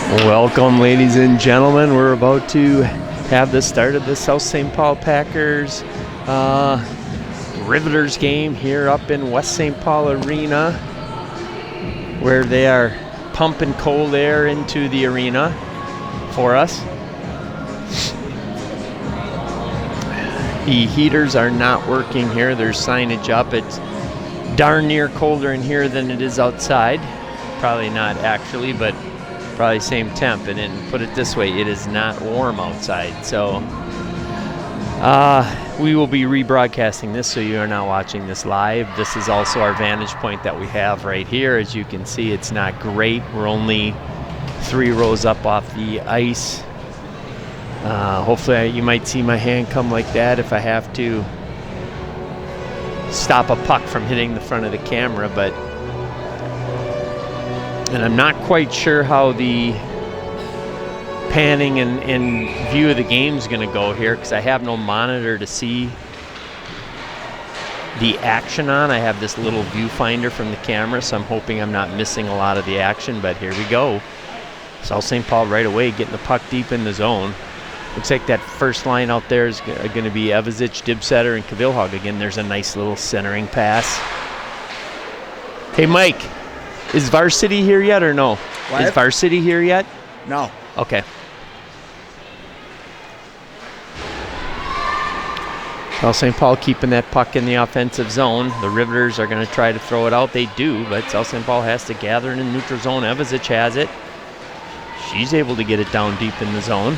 Welcome, ladies and gentlemen. We're about to have the start of the South St. Paul Packers Riveters game here up in West St. Paul Arena, where they are pumping cold air into the arena for us. The heaters are not working here. There's signage up. It's darn near colder in here than it is outside. Probably not actually, but probably same temp. And then put it this way, it is not warm outside. So we will be rebroadcasting this, so you are not watching this live. This is also our vantage point that we have right here. As you can see, it's not great. We're only 3 rows up off the ice. Hopefully you might see my hand come like that if I have to stop a puck from hitting the front of the camera, and I'm not quite sure how the panning and view of the game is going to go here, because I have no monitor to see the action on. I have this little viewfinder from the camera, so I'm hoping I'm not missing a lot of the action, but here we go. South St. Paul right away getting the puck deep in the zone. Looks like that first line out there is going to be Evazic, Dibsetter, and Kavilhag. Again, there's a nice little centering pass. Hey, Mike, is Varsity here yet or no? What? Is Varsity here yet? No. Okay. Well, St. Paul keeping that puck in the offensive zone. The Riveters are going to try to throw it out. They do, but South St. Paul has to gather in the neutral zone. Evazic has it. She's able to get it down deep in the zone.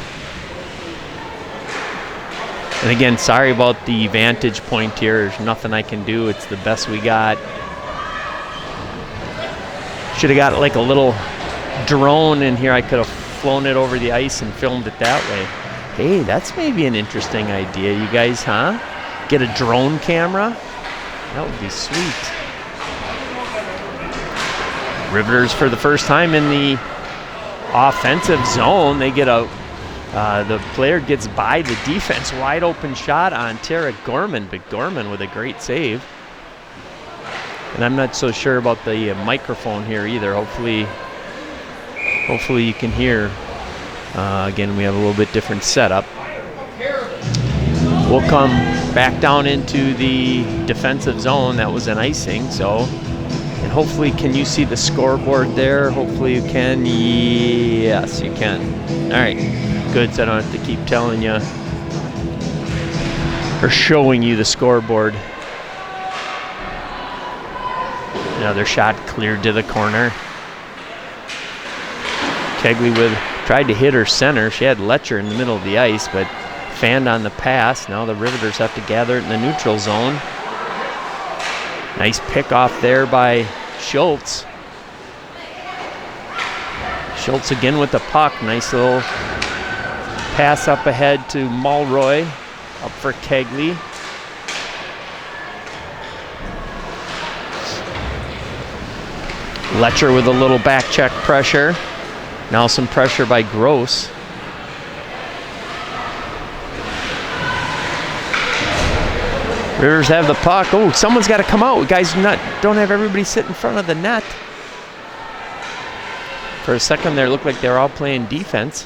And again, sorry about the vantage point here. There's nothing I can do. It's the best we got. Should have got like a little drone in here. I could have flown it over the ice and filmed it that way. Hey, that's maybe an interesting idea, you guys, huh? Get a drone camera? That would be sweet. Riveters for the first time in the offensive zone. They get the player gets by the defense. Wide open shot on Tara Gorman, but Gorman with a great save. And I'm not so sure about the microphone here either. Hopefully you can hear. Again, we have a little bit different setup. We'll come back down into the defensive zone. That was an icing, so. And hopefully, can you see the scoreboard there? Hopefully you can. Yes, you can. All right, good, so I don't have to keep telling you or showing you the scoreboard. Another shot cleared to the corner. Kegley tried to hit her center. She had Letcher in the middle of the ice, but fanned on the pass. Now the Riveters have to gather it in the neutral zone. Nice pick off there by Schultz. Schultz again with the puck. Nice little pass up ahead to Mulroy. Up for Kegley. Letcher with a little back check pressure. Now some pressure by Gross. Riveters have the puck. Oh, someone's got to come out. Guys, don't have everybody sit in front of the net. For a second there, it looked like they were all playing defense.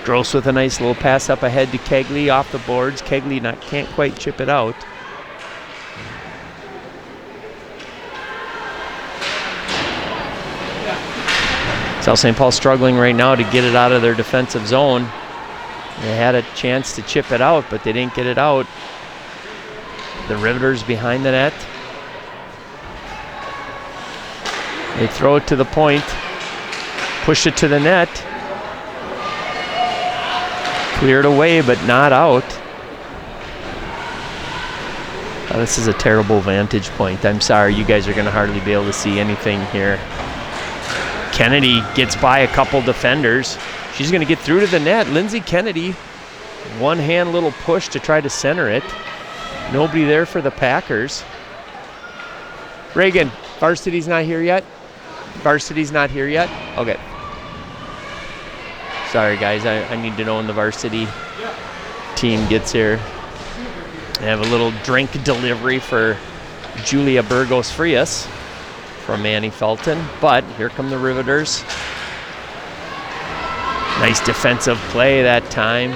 Gross with a nice little pass up ahead to Kegley off the boards. Kegley can't quite chip it out. South St. Paul struggling right now to get it out of their defensive zone. They had a chance to chip it out, but they didn't get it out. The Riveters behind the net. They throw it to the point, push it to the net. Cleared away, but not out. Oh, this is a terrible vantage point. I'm sorry, you guys are going to hardly be able to see anything here. Kennedy gets by a couple defenders. She's going to get through to the net. Lindsay Kennedy, one hand little push to try to center it. Nobody there for the Packers. Reagan, Varsity's not here yet? Varsity's not here yet? Okay. Sorry, guys. I need to know when the Varsity team gets here. I have a little drink delivery for Julia Burgos Frias from Manny Felton. But here come the Riveters. Nice defensive play that time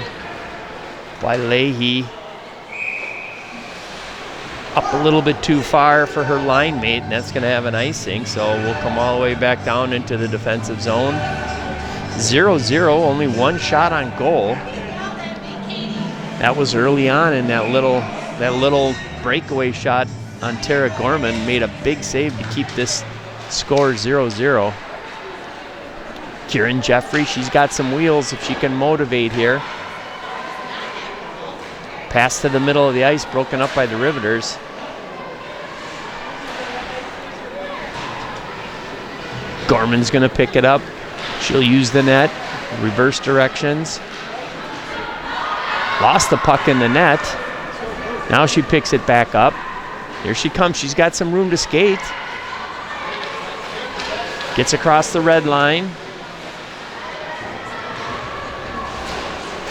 by Leahy. Up a little bit too far for her line mate, and that's going to have an icing, so we'll come all the way back down into the defensive zone. 0-0, only one shot on goal. That was early on in that little breakaway shot on Tara Gorman. Made a big save to keep this score 0-0. Kieran Jeffrey, she's got some wheels if she can motivate here. Pass to the middle of the ice, broken up by the Riveters. Gorman's gonna pick it up. She'll use the net, reverse directions. Lost the puck in the net. Now she picks it back up. Here she comes, she's got some room to skate. Gets across the red line.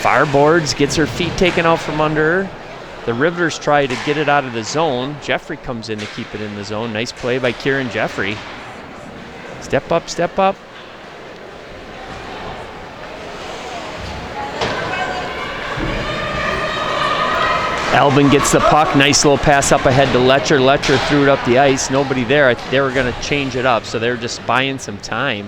Far boards, gets her feet taken out from under her. The Riveters try to get it out of the zone. Jeffrey comes in to keep it in the zone. Nice play by Kieran Jeffrey. Step up, step up. Albin gets the puck. Nice little pass up ahead to Letcher. Letcher threw it up the ice. Nobody there. They were going to change it up, so they were just buying some time.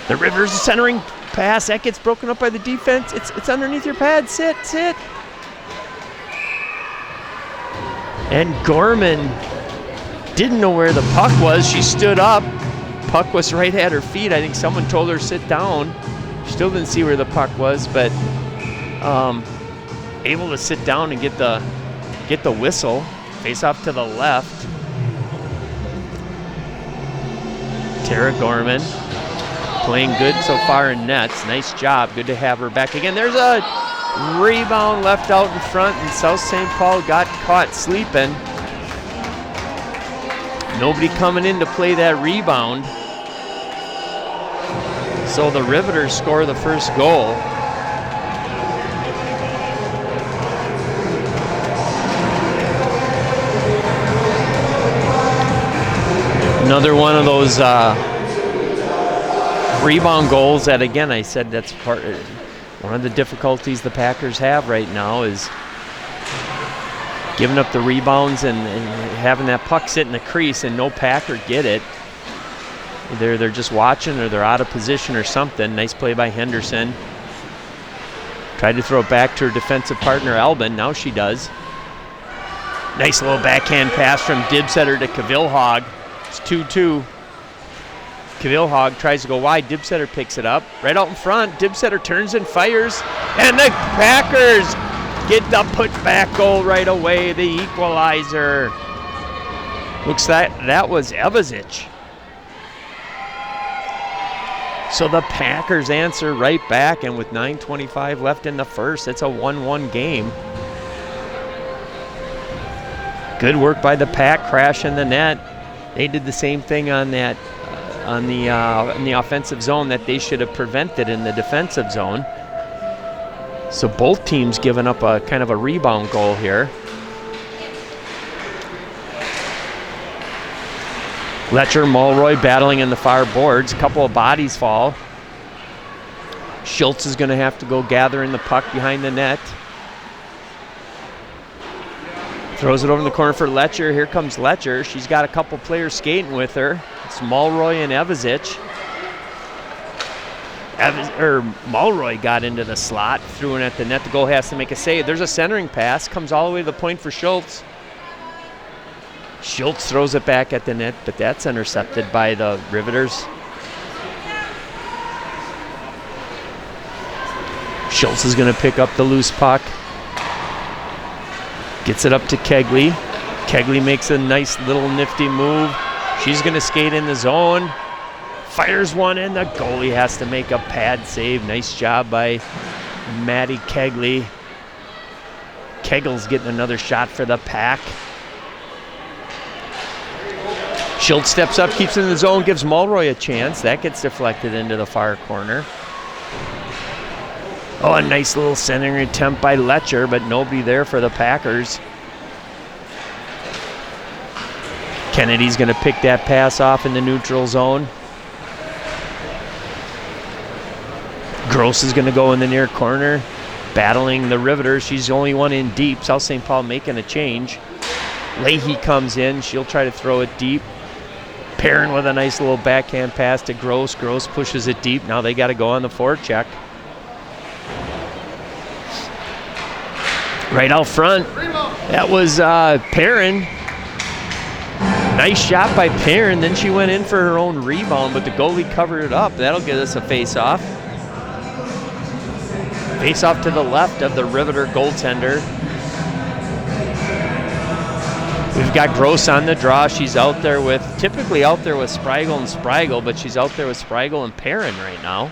The Riveters centering pass. That gets broken up by the defense. It's underneath your pad. Sit, sit. And Gorman didn't know where the puck was. She stood up. Puck was right at her feet. I think someone told her sit down. Still didn't see where the puck was, but able to sit down and get the whistle. Face off to the left. Tara Gorman playing good so far in nets. Nice job. Good to have her back again. There's a rebound left out in front, and South St. Paul got caught sleeping. Nobody coming in to play that rebound. So the Riveters score the first goal. Another one of those rebound goals that, again, I said that's one of the difficulties the Packers have right now is giving up the rebounds and having that puck sit in the crease and no Packer get it. Either they're just watching or they're out of position or something. Nice play by Henderson. Tried to throw it back to her defensive partner, Albin. Now she does. Nice little backhand pass from Dibsetter to Cavilhog. It's 2-2. Cavilhog tries to go wide. Dibsetter picks it up. Right out in front. Dibsetter turns and fires. And the Packers get the putback goal right away. The equalizer. Looks like that was Evazic. So the Packers answer right back, and with 9:25 left in the first, it's a 1-1 game. Good work by the Pack, crash in the net. They did the same thing on that, in the offensive zone that they should have prevented in the defensive zone. So both teams giving up a kind of a rebound goal here. Letcher, Mulroy battling in the far boards. A couple of bodies fall. Schultz is going to have to go gathering the puck behind the net. Throws it over in the corner for Letcher. Here comes Letcher. She's got a couple players skating with her. It's Mulroy and Evazic. Mulroy got into the slot, threw it at the net. The goal has to make a save. There's a centering pass. Comes all the way to the point for Schultz. Schultz throws it back at the net, but that's intercepted by the Riveters. Schultz is going to pick up the loose puck. Gets it up to Kegley. Kegley makes a nice little nifty move. She's going to skate in the zone. Fires one in. The goalie has to make a pad save. Nice job by Maddie Kegley. Kegel's getting another shot for the Pack. Schultz steps up, keeps it in the zone, gives Mulroy a chance. That gets deflected into the far corner. Oh, a nice little centering attempt by Letcher, but nobody there for the Packers. Kennedy's going to pick that pass off in the neutral zone. Gross is going to go in the near corner, battling the Riveters. She's the only one in deep. South St. Paul making a change. Leahy comes in. She'll try to throw it deep. Perrin with a nice little backhand pass to Gross. Gross pushes it deep. Now they got to go on the forecheck. Right out front, that was Perrin. Nice shot by Perrin. Then she went in for her own rebound, but the goalie covered it up. That'll get us a face-off. Face-off to the left of the Riveter goaltender. We've got Gross on the draw. She's out there with, typically out there with Spragle and Spragle, but she's out there with Spragle and Perrin right now.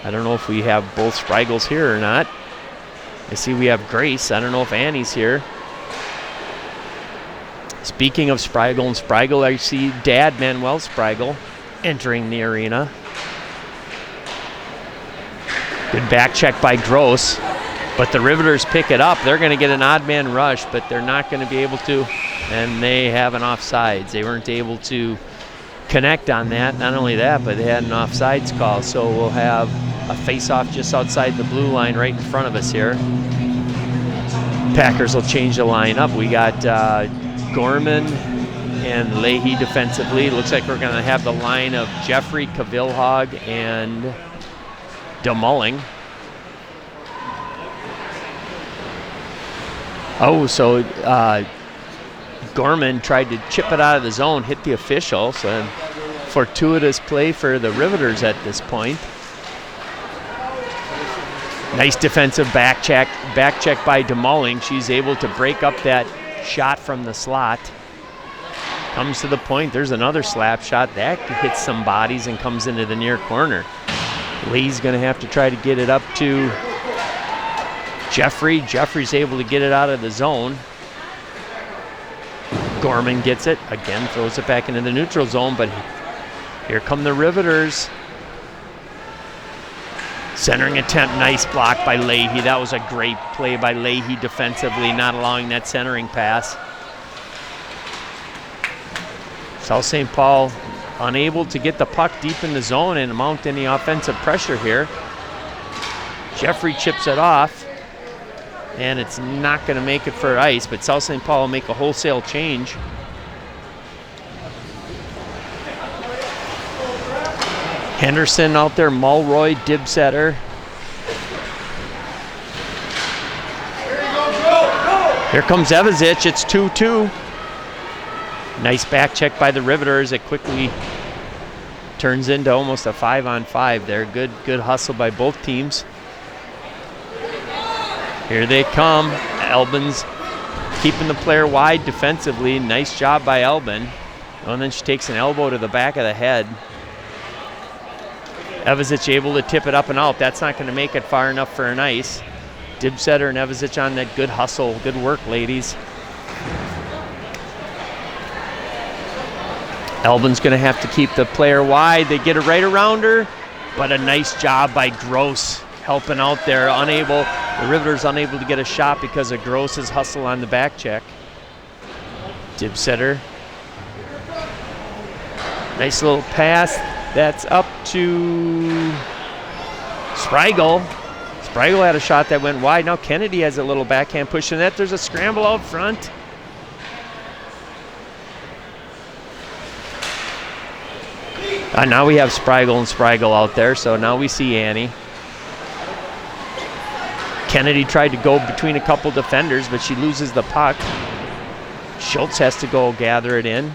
I don't know if we have both Spragles here or not. I see we have Grace. I don't know if Annie's here. Speaking of Spragle and Spragle, I see Dad Manuel Spragle entering the arena. Good back check by Gross, but the Riveters pick it up. They're going to get an odd man rush, but they're not going to be able to, and they have an offsides. They weren't able to connect on that. Not only that, but they had an offsides call, so we'll have a face-off just outside the blue line right in front of us here. Packers will change the line up. We got Gorman and Leahy defensively. Looks like we're going to have the line of Jeffrey, Kavilhog, and DeMulling. Oh, so Gorman tried to chip it out of the zone, hit the official. So fortuitous play for the Riveters at this point. Nice defensive back check by DeMulling. She's able to break up that shot from the slot. Comes to the point. There's another slap shot. That hits some bodies and comes into the near corner. Lee's going to have to try to get it up to Jeffrey. Jeffrey's able to get it out of the zone. Gorman gets it. Again, throws it back into the neutral zone, but here come the Riveters. Centering attempt, nice block by Leahy. That was a great play by Leahy defensively, not allowing that centering pass. South St. Paul unable to get the puck deep in the zone and mount any offensive pressure here. Jeffrey chips it off, and it's not going to make it for ice, but South St. Paul will make a wholesale change. Henderson out there, Mulroy, Dibsetter. Here comes Evazich, it's 2-2. Nice back check by the Riveters. It quickly turns into almost a 5-on-5 there. Good hustle by both teams. Here they come. Albin's keeping the player wide defensively. Nice job by Albin. And then she takes an elbow to the back of the head. Evazich able to tip it up and out. That's not going to make it far enough for an ice. Dibsetter and Evazich on that good hustle. Good work, ladies. Albin's going to have to keep the player wide. They get it right around her, but a nice job by Gross helping out there. The Riveters unable to get a shot because of Gross's hustle on the back check. Dibsetter. Nice little pass. That's up to Spragle. Spragle had a shot that went wide. Now Kennedy has a little backhand push in that. There's a scramble out front. Now we have Spragle and Spragle out there, so now we see Annie. Kennedy tried to go between a couple defenders, but she loses the puck. Schultz has to go gather it in.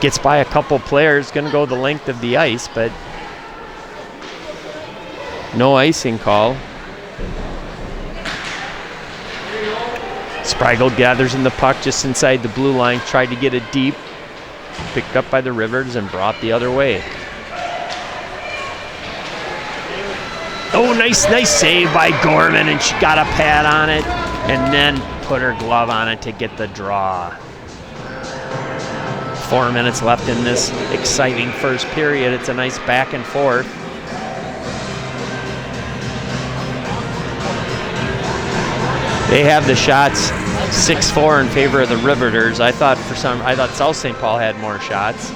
Gets by a couple players, going to go the length of the ice, but no icing call. Spragle gathers in the puck just inside the blue line, tried to get it deep. Picked up by the Riveters and brought the other way. Oh, nice save by Gorman, and she got a pad on it and then put her glove on it to get the draw. 4 minutes left in this exciting first period. It's a nice back and forth. They have the shots 6-4 in favor of the Riveters. I thought South St. Paul had more shots.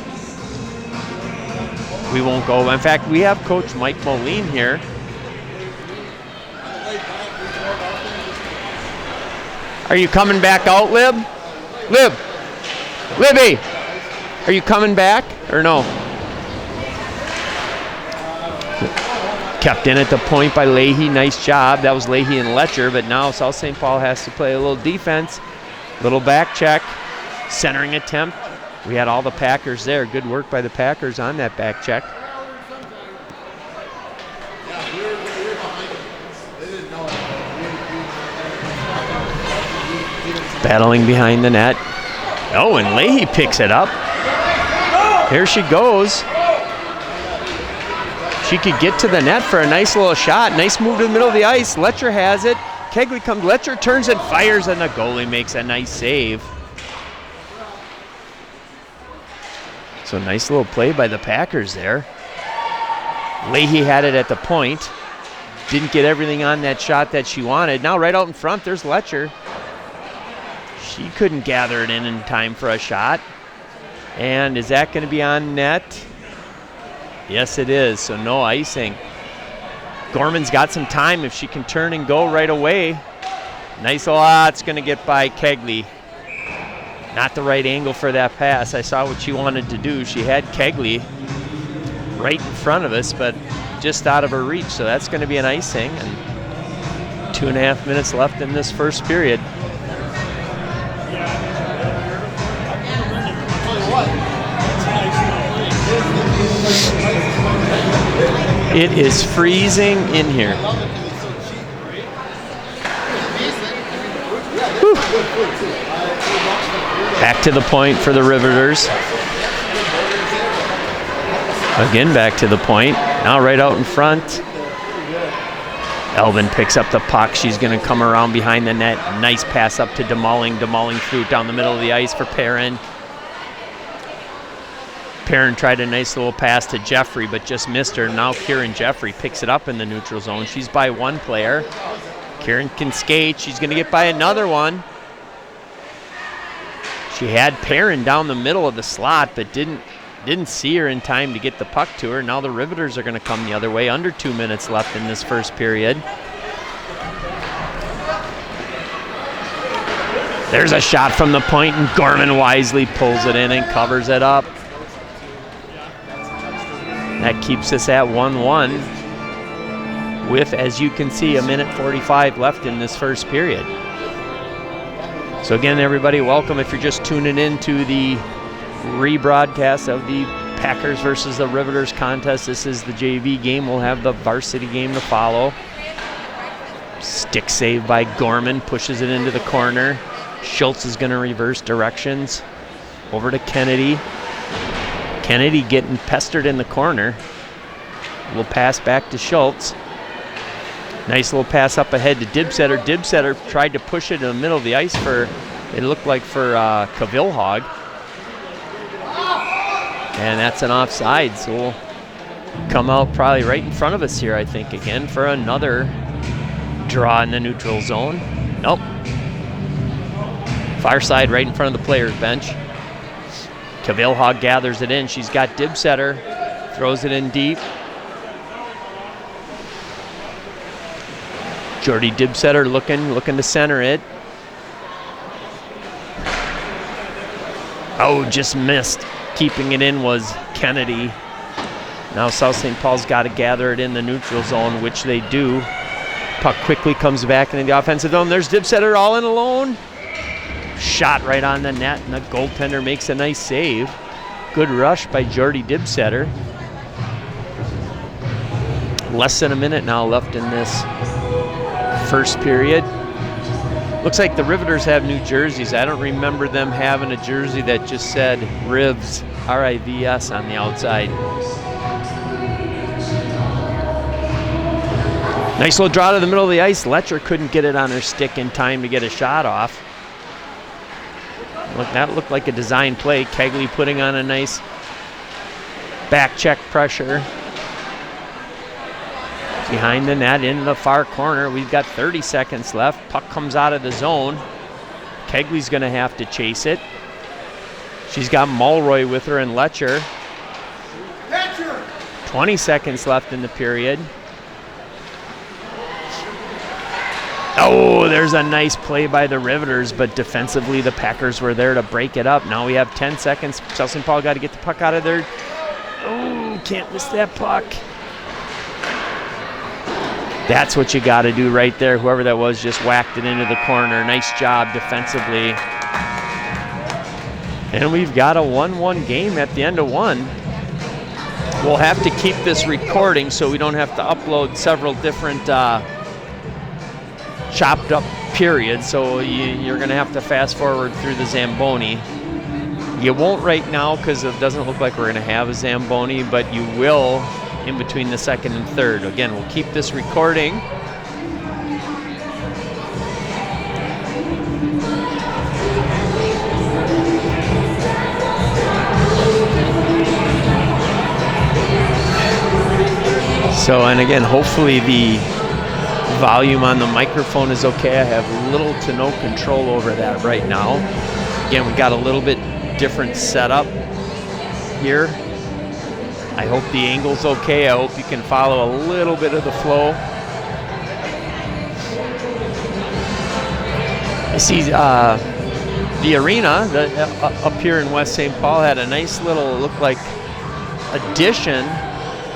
we won't go. In fact, we have Coach Mike Moline here. Are you coming back out, Lib? Libby, are you coming back or no? Kept in at the point by Leahy. Nice job. That was Leahy and Letcher, but now South St. Paul has to play a little defense. Little back check. Centering attempt. We had all the Packers there. Good work by the Packers on that back check. Battling behind the net. Oh, and Leahy picks it up. Here she goes. She could get to the net for a nice little shot. Nice move to the middle of the ice. Letcher has it. Kegley comes. Letcher turns and fires, and the goalie makes a nice save. So nice little play by the Packers there. Leahy had it at the point. Didn't get everything on that shot that she wanted. Now right out in front, there's Letcher. She couldn't gather it in time for a shot. And is that going to be on net? Yes, it is, so no icing. Gorman's got some time if she can turn and go right away. Nice, it's going to get by Kegley. Not the right angle for that pass. I saw what she wanted to do. She had Kegley right in front of us, but just out of her reach, so that's going to be an icing. And 2.5 minutes left in this first period. It is freezing in here. Whew. Back to the point for the Riveters. Again, back to the point. Now right out in front. Elvin picks up the puck. She's going to come around behind the net. Nice pass up to Demoling. Demoling threw it down the middle of the ice for Perrin. Perrin tried a nice little pass to Jeffrey, but just missed her. Now Kieran Jeffrey picks it up in the neutral zone. She's by one player. Kieran can skate. She's going to get by another one. She had Perrin down the middle of the slot, but didn't see her in time to get the puck to her. Now the Riveters are going to come the other way. Under 2 minutes left in this first period. There's a shot from the point, and Gorman wisely pulls it in and covers it up. That keeps us at 1-1 with, as you can see, 1:45 left in this first period. So again, everybody, welcome. If you're just tuning in to the rebroadcast of the Packers versus the Riveters contest, this is the JV game. We'll have the varsity game to follow. Stick save by Gorman, pushes it into the corner. Schultz is going to reverse directions. Over to Kennedy. Kennedy getting pestered in the corner. Little pass back to Schultz. Nice little pass up ahead to Dibsetter. Dibsetter tried to push it in the middle of the ice for, it looked like for Cavilhog. And that's an offside, so we'll come out probably right in front of us here, I think, again for another draw in the neutral zone. Nope. Far side right in front of the players' bench. Cavilhog gathers it in. She's got Dibsetter. Throws it in deep. Jordy Dibsetter looking to center it. Oh, just missed. Keeping it in was Kennedy. Now South St. Paul's got to gather it in the neutral zone, which they do. Puck quickly comes back into the offensive zone. There's Dibsetter all in alone. Shot right on the net, and the goaltender makes a nice save. Good rush by Jordy Dibsetter. Less than a minute now left in this first period. Looks like the Riveters have new jerseys. I don't remember them having a jersey that just said Rivs, R-I-V-S on the outside. Nice little draw to the middle of the ice. Letcher couldn't get it on her stick in time to get a shot off. Look, that looked like a design play. Kegley putting on a nice back check pressure. Behind the net in the far corner. We've got 30 seconds left. Puck comes out of the zone. Kegley's going to have to chase it. She's got Mulroy with her and Letcher. 20 seconds left in the period. Oh, there's a nice play by the Riveters, but defensively the Packers were there to break it up. Now we have 10 seconds. South St. Paul got to get the puck out of there. Oh, can't miss that puck. That's what you got to do right there. Whoever that was just whacked it into the corner. Nice job defensively. And we've got a 1-1 game at the end of one. We'll have to keep this recording so we don't have to upload several different chopped up periods. So you're going to have to fast forward through the Zamboni. You won't right now because it doesn't look like we're going to have a Zamboni, but you will in between the second and third. Again, we'll keep this recording. So, and again, hopefully the volume on the microphone is okay. I have little to no control over that right now. Again, we got a little bit different setup here. I hope the angle's okay. I hope you can follow a little bit of the flow. I see the arena up here in West St. Paul had a nice little, look like, addition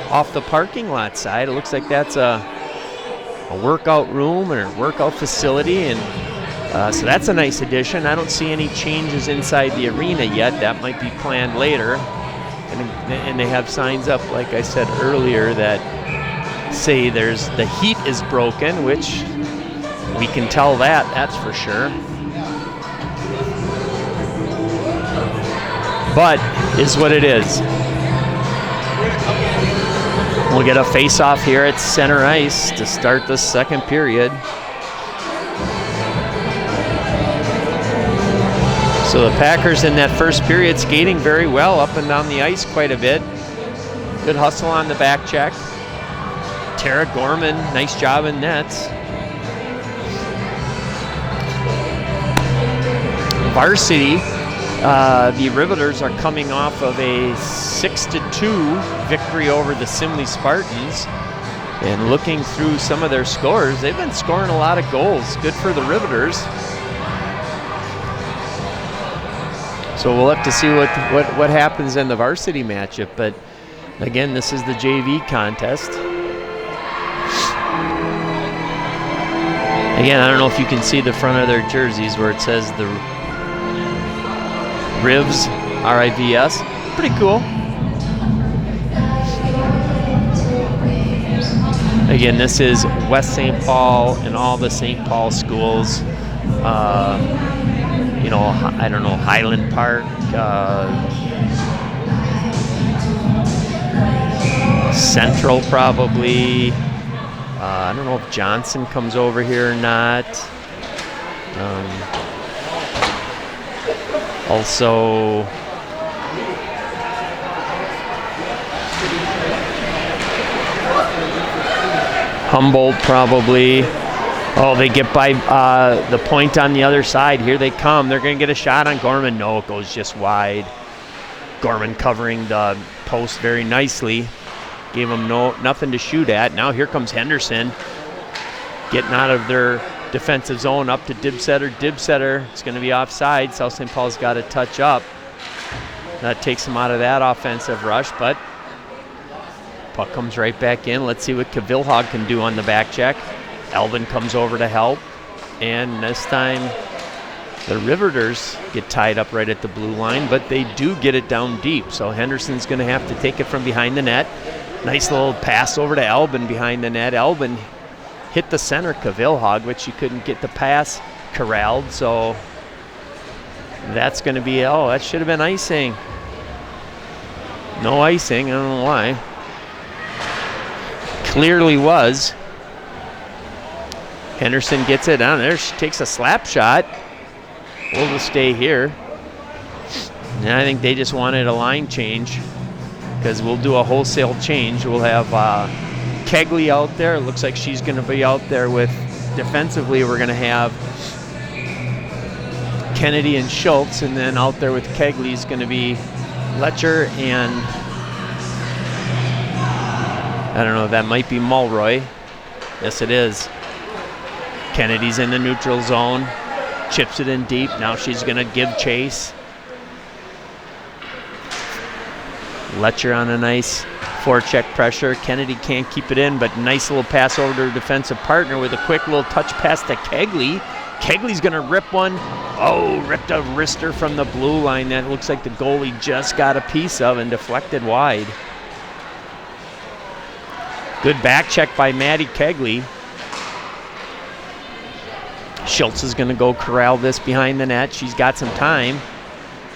off the parking lot side. It looks like that's a workout room or workout facility, and so that's a nice addition. I don't see any changes inside the arena yet. That might be planned later. And they have signs up, like I said earlier, that say there's the heat is broken, which we can tell that's for sure. But is what it is. We'll get a face-off here at center ice to start the second period. So the Packers in that first period skating very well up and down the ice quite a bit. Good hustle on the back check. Tara Gorman, nice job in nets. Varsity, the Riveters are coming off of a 6-2 victory over the Simley Spartans. And looking through some of their scores, they've been scoring a lot of goals. Good for the Riveters. So we'll have to see what happens in the varsity matchup. But again, this is the JV contest. Again, I don't know if you can see the front of their jerseys where it says the Rivs, R-I-V-S. Pretty cool. Again, this is West St. Paul and all the St. Paul schools. You know, I don't know, Highland Park, Central probably. I don't know if Johnson comes over here or not. Also, Humboldt probably. Oh, they get by the point on the other side. Here they come. They're going to get a shot on Gorman. No, it goes just wide. Gorman covering the post very nicely. Gave them nothing to shoot at. Now here comes Henderson getting out of their defensive zone up to Dibsetter. Dibsetter, it's going to be offside. South St. Paul's got to touch up. That takes them out of that offensive rush, but puck comes right back in. Let's see what Cavilhog can do on the back check. Elvin comes over to help, and this time the Riveters get tied up right at the blue line, but they do get it down deep, so Henderson's going to have to take it from behind the net. Nice little pass over to Elvin behind the net. Elvin hit the center, Cavilhog, which he couldn't get the pass corralled, so that's going to be, oh, that should have been icing. No icing, I don't know why. Clearly was. Henderson gets it down there. She takes a slap shot. We'll just stay here. And I think they just wanted a line change because we'll do a wholesale change. We'll have Kegley out there. It looks like she's going to be out there with, defensively, we're going to have Kennedy and Schultz, and then out there with Kegley is going to be Letcher and I don't know, that might be Mulroy. Yes, it is. Kennedy's in the neutral zone. Chips it in deep. Now she's going to give chase. Letcher on a nice forecheck pressure. Kennedy can't keep it in, but nice little pass over to her defensive partner with a quick little touch pass to Kegley. Kegley's going to rip one. Oh, ripped a wrister from the blue line. That looks like the goalie just got a piece of and deflected wide. Good back check by Maddie Kegley. Schultz is going to go corral this behind the net. She's got some time.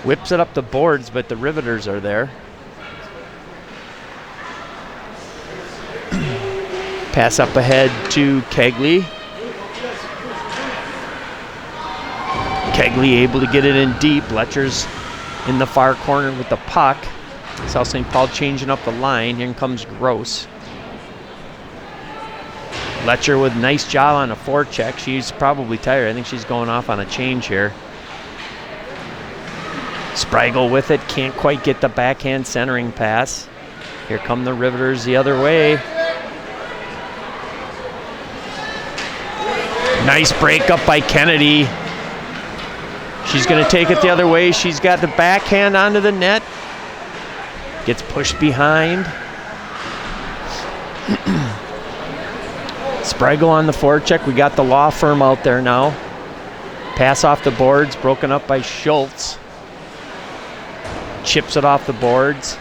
Whips it up the boards, but the Riveters are there. Pass up ahead to Kegley. Kegley able to get it in deep. Letcher's in the far corner with the puck. South St. Paul changing up the line. Here comes Gross. Letcher with nice job on a forecheck. She's probably tired. I think she's going off on a change here. Spragle with it. Can't quite get the backhand centering pass. Here come the Riveters the other way. Nice break up by Kennedy. She's going to take it the other way. She's got the backhand onto the net. Gets pushed behind. Spragle on the forecheck. We got the law firm out there now. Pass off the boards, broken up by Schultz. Chips it off the boards.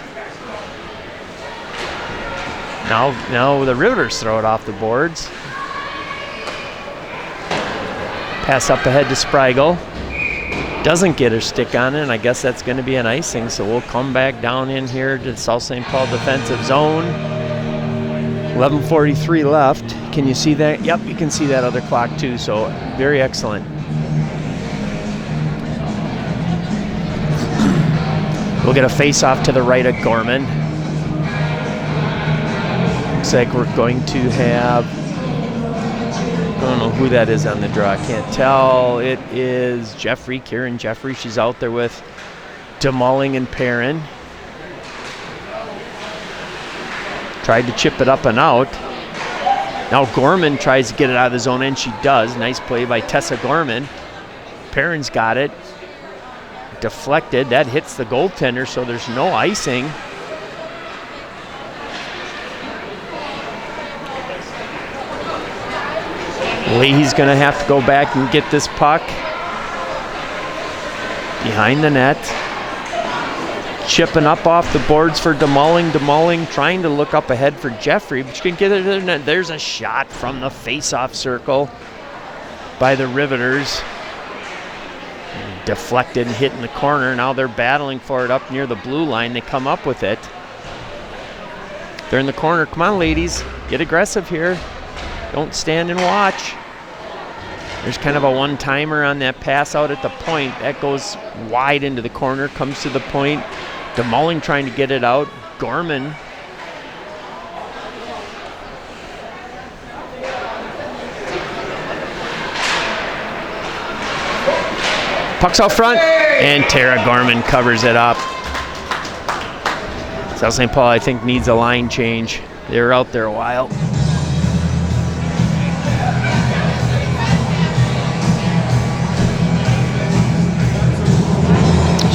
Now the Riveters throw it off the boards. Pass up ahead to Spragle. Doesn't get her stick on it, and I guess that's going to be an icing, so we'll come back down in here to the South St. Paul defensive zone. 11:43 left. Can you see that? Yep, you can see that other clock too, so very excellent. We'll get a face-off to the right of Gorman. Looks like we're going to have, I don't know who that is on the draw. I can't tell. It is Jeffrey, Kieran Jeffrey. She's out there with DeMulling and Perrin. Tried to chip it up and out. Now Gorman tries to get it out of the zone, and she does. Nice play by Tessa Gorman. Perrin's got it. Deflected. That hits the goaltender, so there's no icing. Leahy's going to have to go back and get this puck behind the net. Chipping up off the boards for DeMulling. DeMulling trying to look up ahead for Jeffrey, but she can get it in the net. There's a shot from the face-off circle by the Riveters. Deflected and hit in the corner. Now they're battling for it up near the blue line. They come up with it. They're in the corner. Come on, ladies. Get aggressive here. Don't stand and watch. There's kind of a one-timer on that pass out at the point. That goes wide into the corner, comes to the point. DeMulling trying to get it out. Gorman. Puck's out front, and Tara Gorman covers it up. South St. Paul, I think, needs a line change. They were out there a while.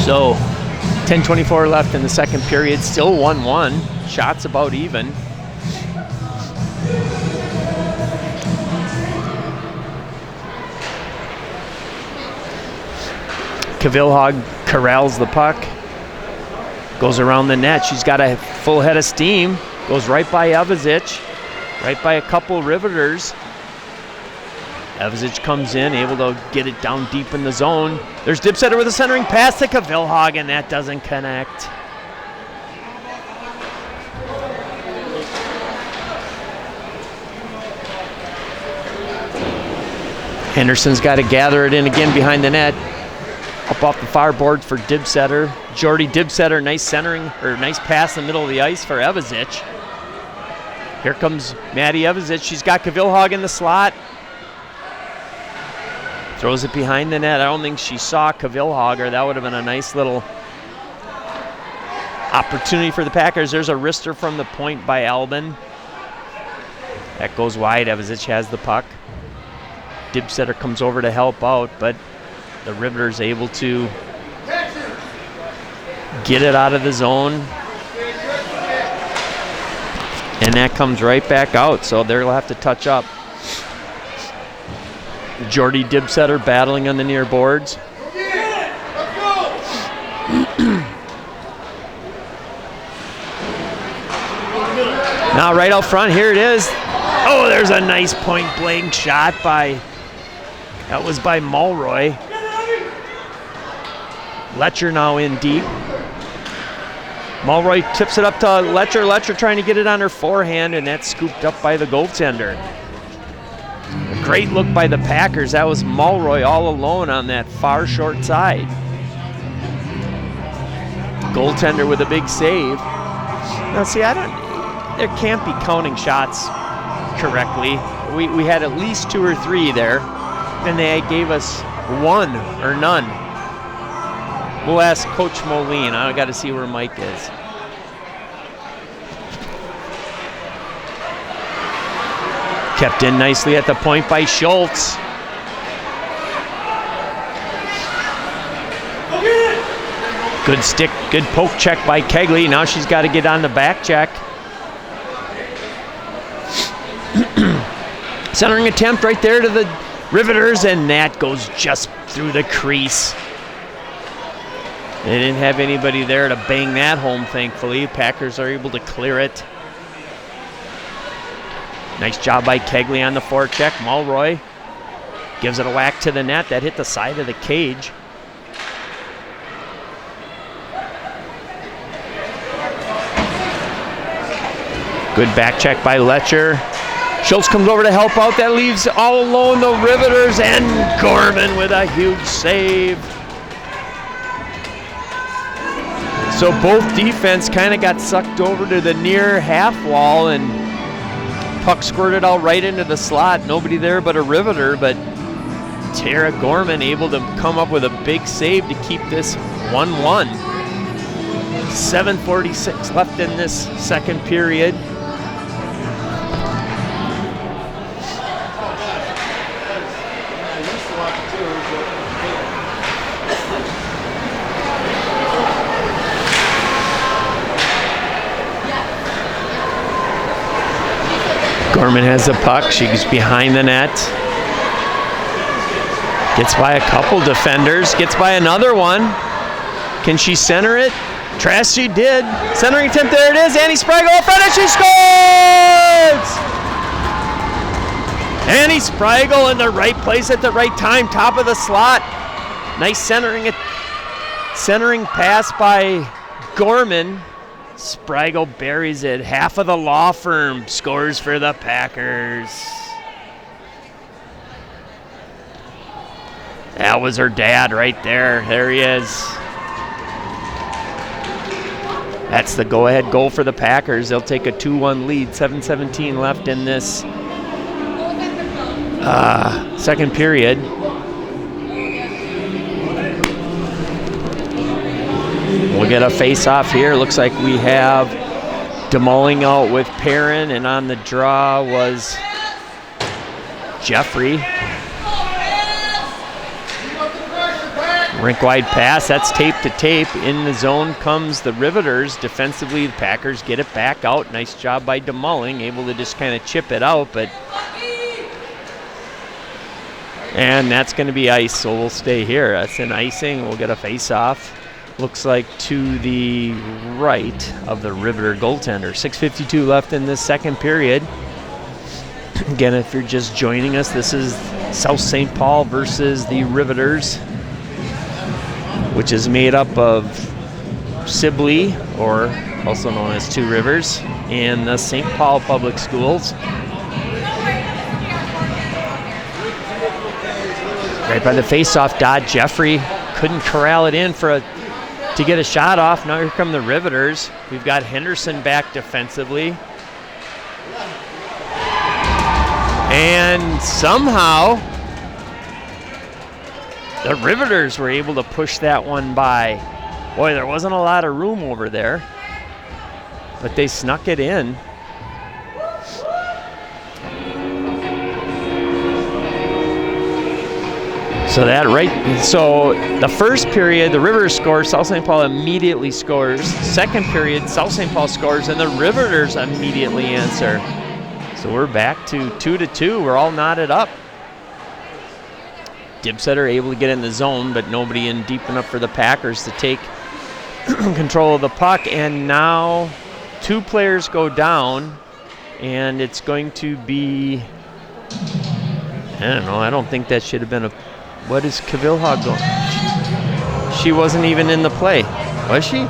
So, 10:24 left in the second period, still 1-1. Shots about even. Kvilhaug corrals the puck. Goes around the net. She's got a full head of steam. Goes right by Evazic. Right by a couple Riveters. Evazic comes in, able to get it down deep in the zone. There's Dibsetter with a centering pass to Kvilhaug, and that doesn't connect. Henderson's got to gather it in again behind the net. Up off the far board for Dibsetter. Jordy Dibsetter, nice centering, or nice pass in the middle of the ice for Evazic. Here comes Maddie Evazic. She's got Kvilhaug in the slot. Throws it behind the net. I don't think she saw Kvilhaug, or that would have been a nice little opportunity for the Packers. There's a wrister from the point by Albin. That goes wide. Evazich has the puck. Dibsetter comes over to help out, but the Riveters able to get it out of the zone. And that comes right back out, so they'll have to touch up. Jordy Dibsetter battling on the near boards. Now right out front, here it is. Oh, there's a nice point blank shot that was by Mulroy. Letcher now in deep. Mulroy tips it up to Letcher. Letcher trying to get it on her forehand, and that's scooped up by the goaltender. A great look by the Packers. That was Mulroy all alone on that far short side. Goaltender with a big save. Now see, there can't be counting shots correctly. We had at least 2 or 3 there, and they gave us 1 or none. We'll ask Coach Moline. I got to see where Mike is. Kept in nicely at the point by Schultz. Good stick, good poke check by Kegley. Now she's got to get on the back check. Centering attempt right there to the Riveters, and that goes just through the crease. They didn't have anybody there to bang that home, thankfully. Packers are able to clear it. Nice job by Kegley on the forecheck. Mulroy gives it a whack to the net. That hit the side of the cage. Good back check by Letcher. Schultz comes over to help out. That leaves all alone the Riveters, and Gorman with a huge save. So both defense kind of got sucked over to the near half wall, and puck squirted out right into the slot. Nobody there but a Riveter, but Tara Gorman able to come up with a big save to keep this 1-1. 7:46 left in this second period. Gorman has the puck. She's behind the net. Gets by a couple defenders. Gets by another one. Can she center it? Trash, she did. Centering attempt, there it is. Annie Sprague in front, and she scores! Annie Sprague in the right place at the right time, top of the slot. Nice centering pass by Gorman. Sprague buries it. Half of the law firm scores for the Packers. That was her dad right there. There he is. That's the go-ahead goal for the Packers. They'll take a 2-1 lead. 7:17 left in this second period. We'll get a face-off here. Looks like we have Demolling out with Perrin, and on the draw was Jeffrey. Rink-wide pass, that's tape to tape. In the zone comes the Riveters. Defensively, the Packers get it back out. Nice job by Demolling, able to just kind of chip it out, but... And that's going to be ice, so we'll stay here. That's an icing. We'll get a face-off. Looks like to the right of the Riveter goaltender. 6:52 left in this second period. Again, if you're just joining us, this is South St. Paul versus the Riveters, which is made up of Sibley, or also known as Two Rivers, and the St. Paul Public Schools. Right by the face-off dot, Jeffrey couldn't corral it in to get a shot off. Now here come the Riveters. We've got Henderson back defensively. And somehow the Riveters were able to push that one by. Boy, there wasn't a lot of room over there, but they snuck it in. So the first period, the Riveters score, South St. Paul immediately scores. Second period, South St. Paul scores, and the Riveters immediately answer. So we're back to 2-2. We're all knotted up. Dibsetter able to get in the zone, but nobody in deep enough for the Packers to take control of the puck. And now 2 players go down, and it's going to be, I don't know, I don't think that should have been a, what is Kavillhag going? She wasn't even in the play, was she?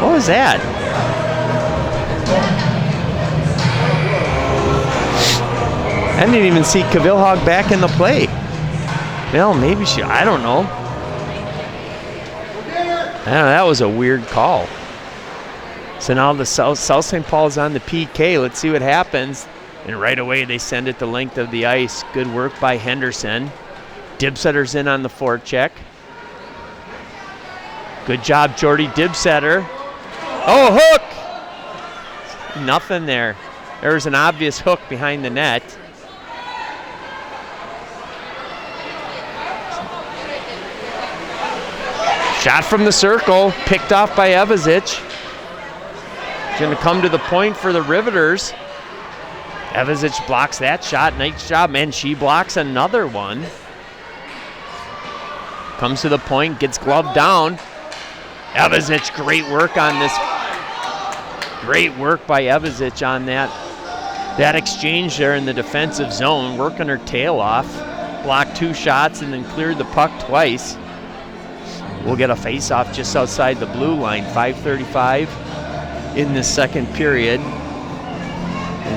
What was that? I didn't even see Kavillhag back in the play. Well, maybe she, I don't know. That was a weird call. So now the South St. Paul is on the PK. Let's see what happens. And right away they send it the length of the ice. Good work by Henderson. Dibsetter's in on the forecheck. Good job, Jordy Dibsetter. Oh, hook! Nothing there. There was an obvious hook behind the net. Shot from the circle, picked off by Evazic. Going to come to the point for the Riveters. Evazic blocks that shot. Nice job, and she blocks another one. Comes to the point, gets gloved down. Evazic, great work on this. Great work by Evazic on that exchange there in the defensive zone, working her tail off. Blocked 2 shots and then cleared the puck twice. We'll get a face-off just outside the blue line. 5:35 in the second period.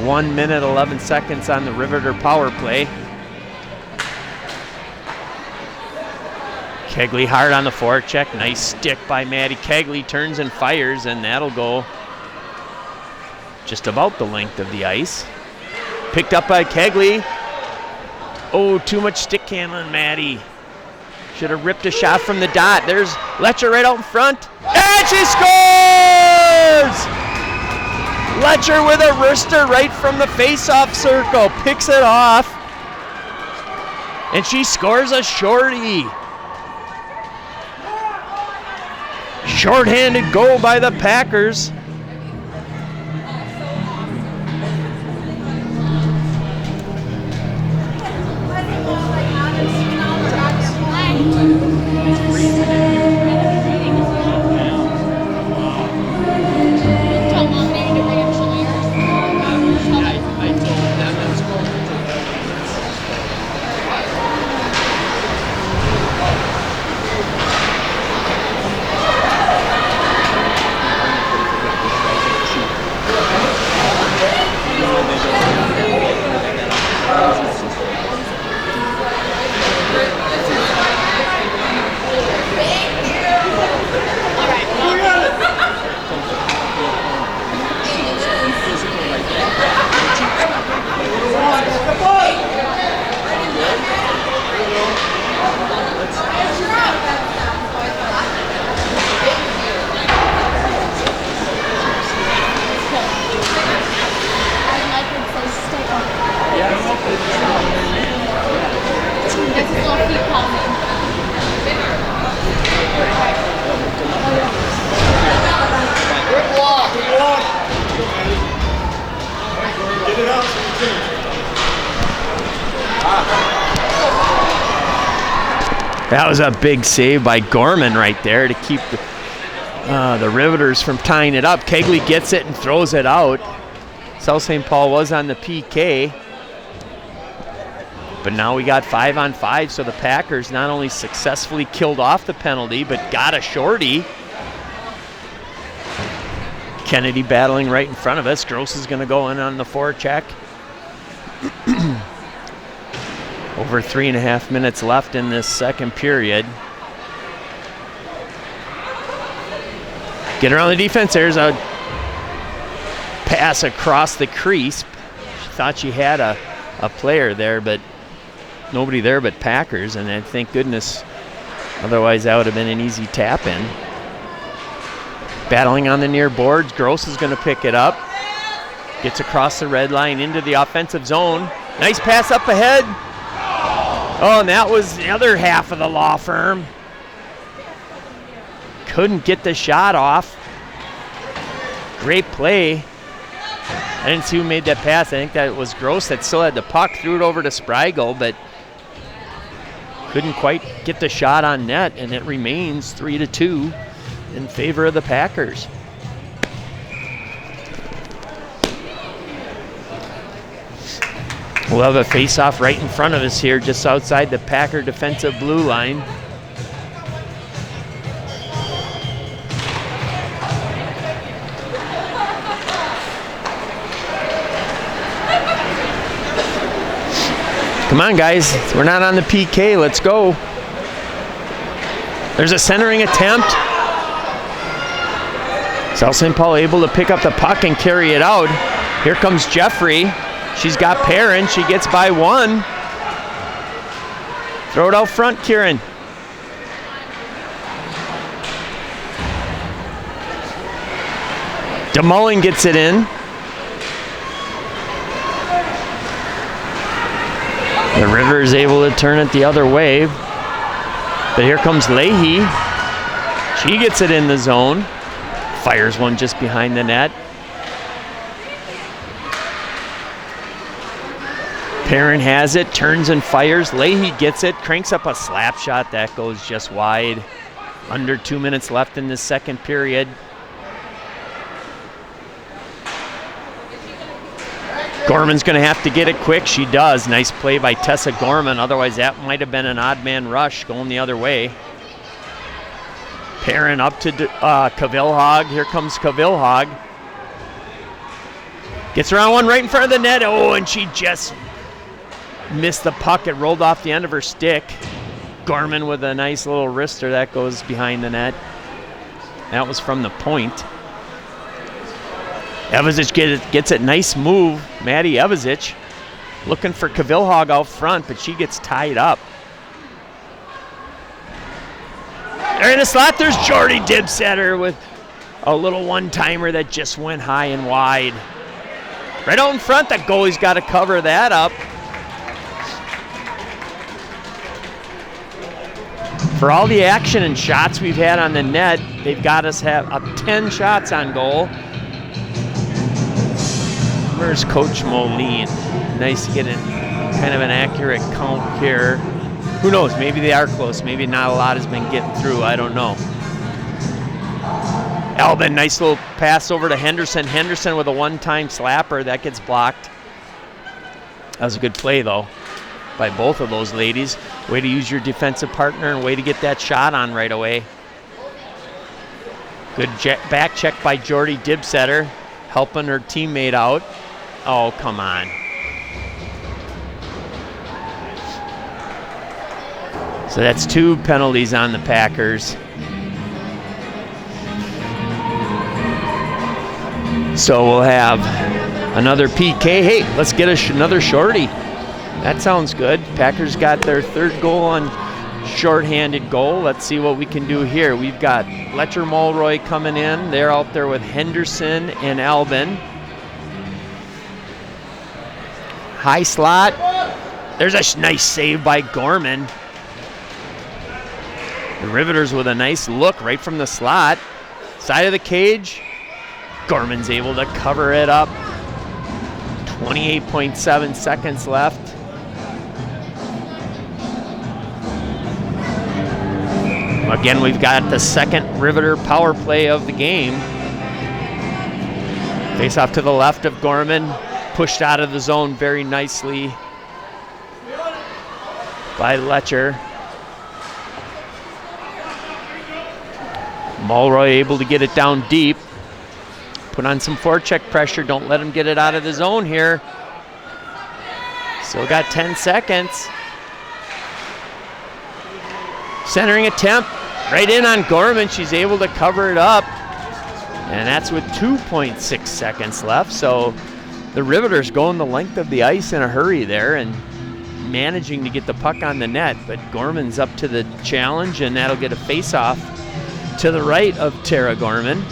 1 minute, 11 seconds on the Riveter power play. Kegley hard on the forecheck. Nice stick by Maddie Kegley. Turns and fires, and that'll go just about the length of the ice. Picked up by Kegley. Oh, too much stick handling, Maddie. Should have ripped a shot from the dot. There's Letcher right out in front. And she scores! Letcher with a wrister right from the face-off circle. Picks it off. And she scores a shorty. Short-handed goal by the Packers. That was a big save by Gorman right there to keep the Riveters from tying it up. Kegley gets it and throws it out. South St. Paul was on the PK. But now we got 5-on-5, so the Packers not only successfully killed off the penalty, but got a shorty. Kennedy battling right in front of us. Gross is going to go in on the forecheck. Over 3.5 minutes left in this second period. Get around the defense. There's a pass across the crease. She thought she had a player there, but nobody there but Packers, and then thank goodness, otherwise that would have been an easy tap in. Battling on the near boards. Gross is going to pick it up. Gets across the red line into the offensive zone. Nice pass up ahead. Oh, and that was the other half of the law firm. Couldn't get the shot off. Great play. I didn't see who made that pass. I think that was Gross that still had the puck. Threw it over to Sprigal, but couldn't quite get the shot on net, and it remains 3-2 in favor of the Packers. We'll have a face-off right in front of us here, just outside the Packer defensive blue line. Come on, guys. We're not on the PK. Let's go. There's a centering attempt. South St. Paul able to pick up the puck and carry it out. Here comes Jeffrey. She's got Perrin. She gets by one. Throw it out front, Kieran. DeMullen gets it in. The River is able to turn it the other way. But here comes Leahy. She gets it in the zone. Fires one just behind the net. Perrin has it, turns and fires. Leahy gets it, cranks up a slap shot. That goes just wide. Under 2 minutes left in the second period. Gorman's going to have to get it quick. She does. Nice play by Tessa Gorman. Otherwise, that might have been an odd man rush going the other way. Perrin up to Cavilhog. Here comes Cavilhog. Gets around one right in front of the net. Oh, and she just missed the puck. It rolled off the end of her stick. Gorman with a nice little wrister. That goes behind the net. That was from the point. Evazich gets it. Nice move. Maddie Evazich looking for Cavilhog out front, but she gets tied up. They're in the slot. There's Jordy Dibsetter with a little one-timer that just went high and wide. Right out in front. That goalie's got to cover that up. For all the action and shots we've had on the net, they've got us have up 10 shots on goal. Where's Coach Moline? Nice to get kind of an accurate count here. Who knows? Maybe they are close. Maybe not a lot has been getting through. I don't know. Albin, nice little pass over to Henderson. Henderson with a one-time slapper. That gets blocked. That was a good play, though, by both of those ladies. Way to use your defensive partner and way to get that shot on right away. Good back check by Jordy Dibsetter, helping her teammate out. Oh, come on. So that's 2 penalties on the Packers. So we'll have another PK. Hey, let's get another shorty. That sounds good. Packers got their 3rd goal on shorthanded goal. Let's see what we can do here. We've got Fletcher Mulroy coming in. They're out there with Henderson and Albin. High slot. There's a nice save by Gorman. The Riveters with a nice look right from the slot. Side of the cage. Gorman's able to cover it up. 28.7 seconds left. Again, we've got the second Riveter power play of the game. Face off to the left of Gorman. Pushed out of the zone very nicely by Letcher. Mulroy able to get it down deep. Put on some forecheck pressure. Don't let him get it out of the zone here. Still got 10 seconds. Centering attempt. Right in on Gorman. She's able to cover it up. And that's with 2.6 seconds left. So the Riveters going the length of the ice in a hurry there and managing to get the puck on the net. But Gorman's up to the challenge, and that'll get a face-off to the right of Tara Gorman.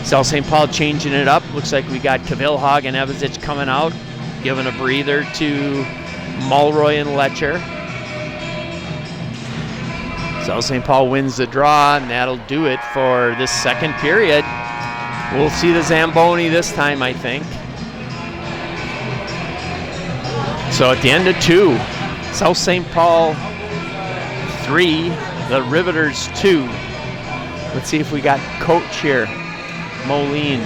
South St. Paul changing it up. Looks like we got Cavilhog and Evazich coming out. giving a breather to Mulroy and Letcher. South St. Paul wins the draw, and that'll do it for this second period. We'll see the Zamboni this time, I think. So at the end of 2, South St. Paul 3, the Riveters 2. Let's see if we got coach here, Moline.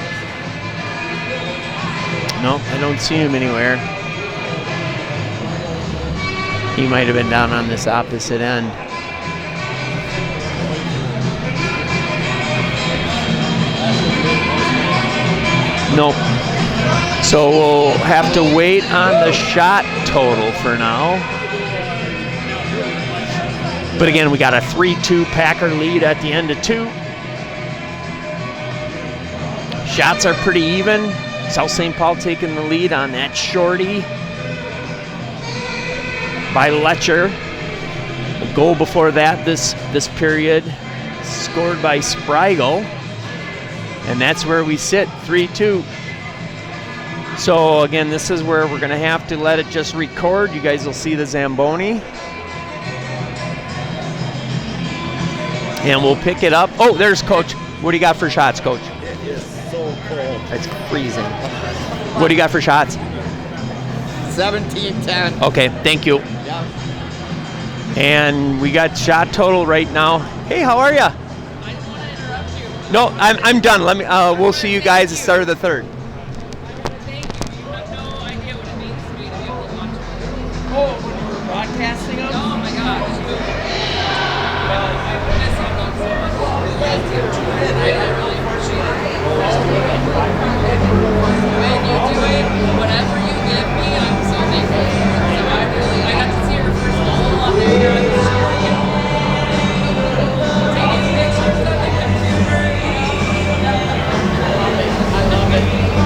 Nope, I don't see him anywhere. He might have been down on this opposite end. Nope. So we'll have to wait on the shot total for now. But again, we got a 3-2 Packer lead at the end of 2. Shots are pretty even. South St. Paul taking the lead on that shorty by Letcher. A goal before that this period scored by Sprigal. And that's where we sit, 3-2. So again, this is where we're gonna have to let it just record. You guys will see the Zamboni. And we'll pick it up. Oh, there's Coach. What do you got for shots, Coach? It is so cold. It's freezing. What do you got for shots? 17-10. Okay, thank you. Yeah. And we got shot total right now. Hey, how are you? I didn't want to interrupt you. No, I'm done. Let me. We'll see you guys at the start of the third. Thank you. You have no idea what it means to me to be able to watch it. Oh, when you were broadcasting them? Oh my gosh. Well, I miss you both so much. I really appreciate it. When you do it, whatever you give me, I'm so thankful. So I got to see your first goal on there. I was cheering you. Taking pictures of the computer. I love it.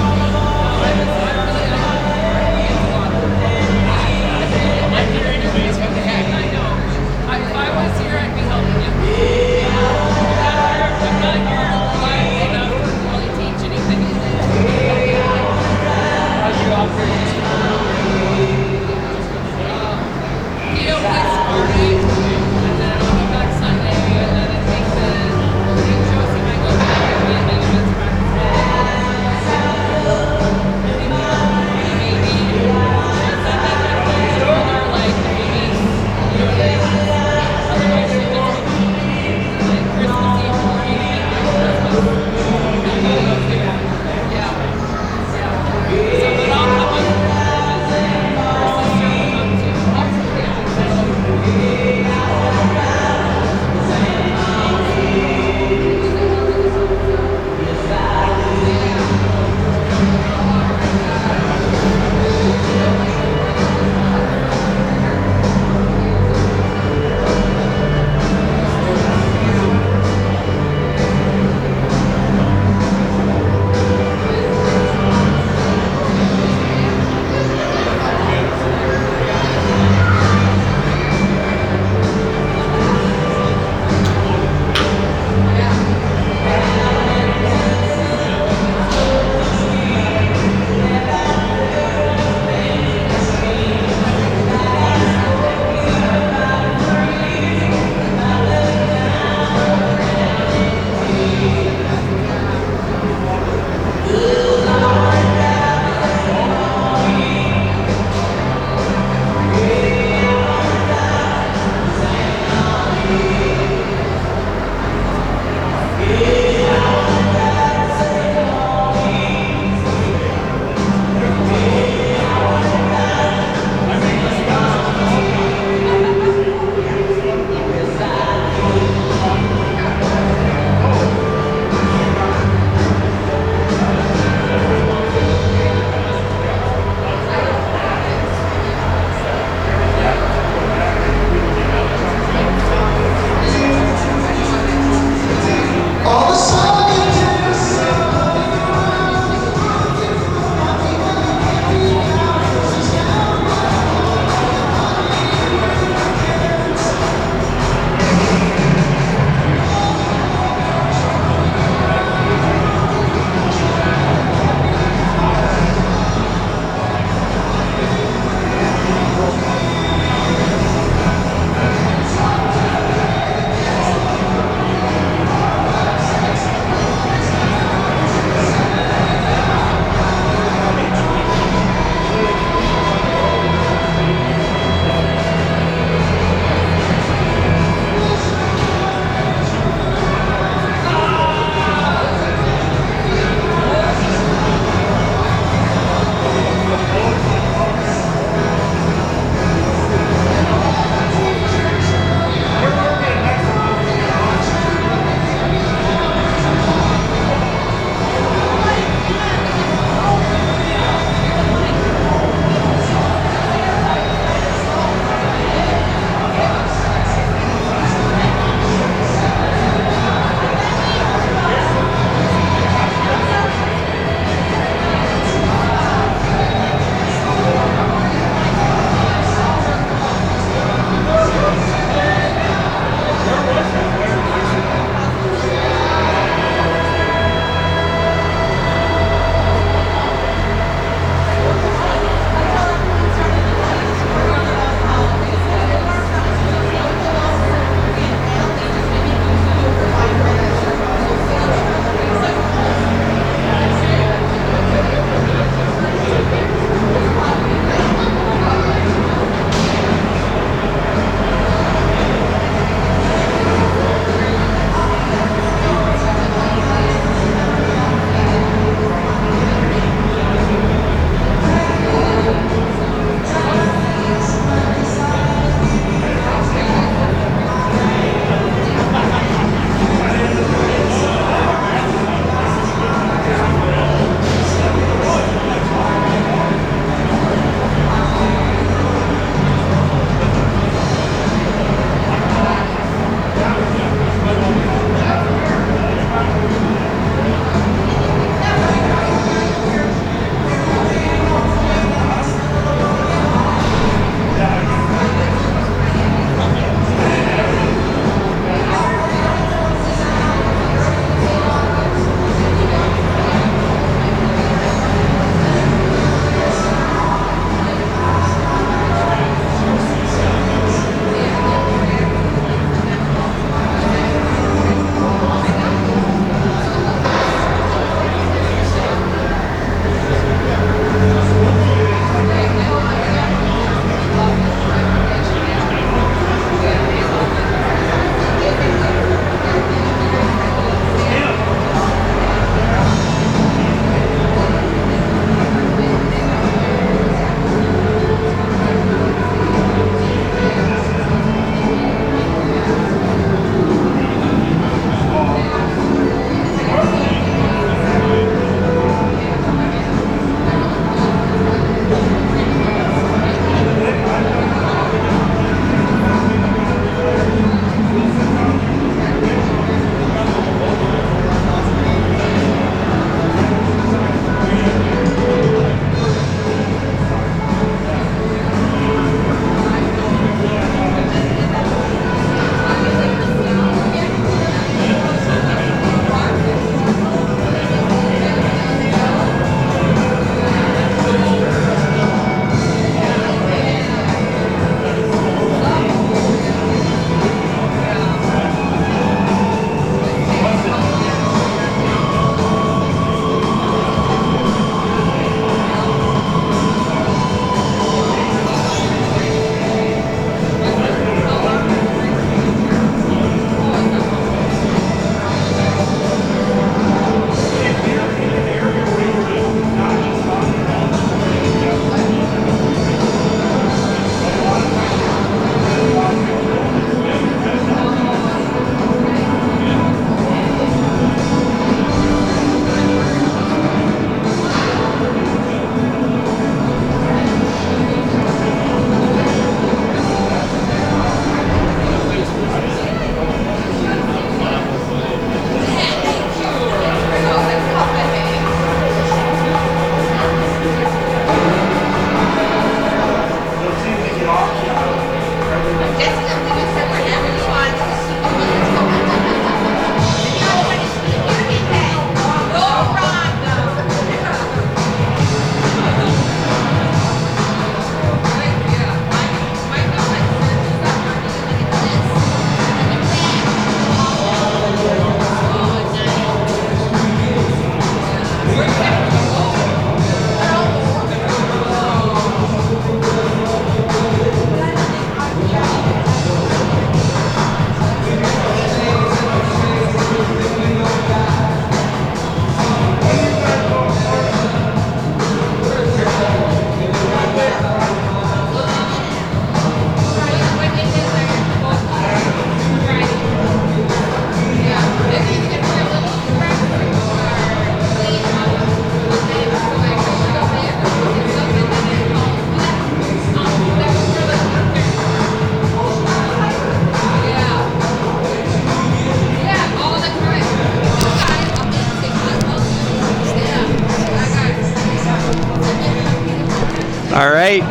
All right.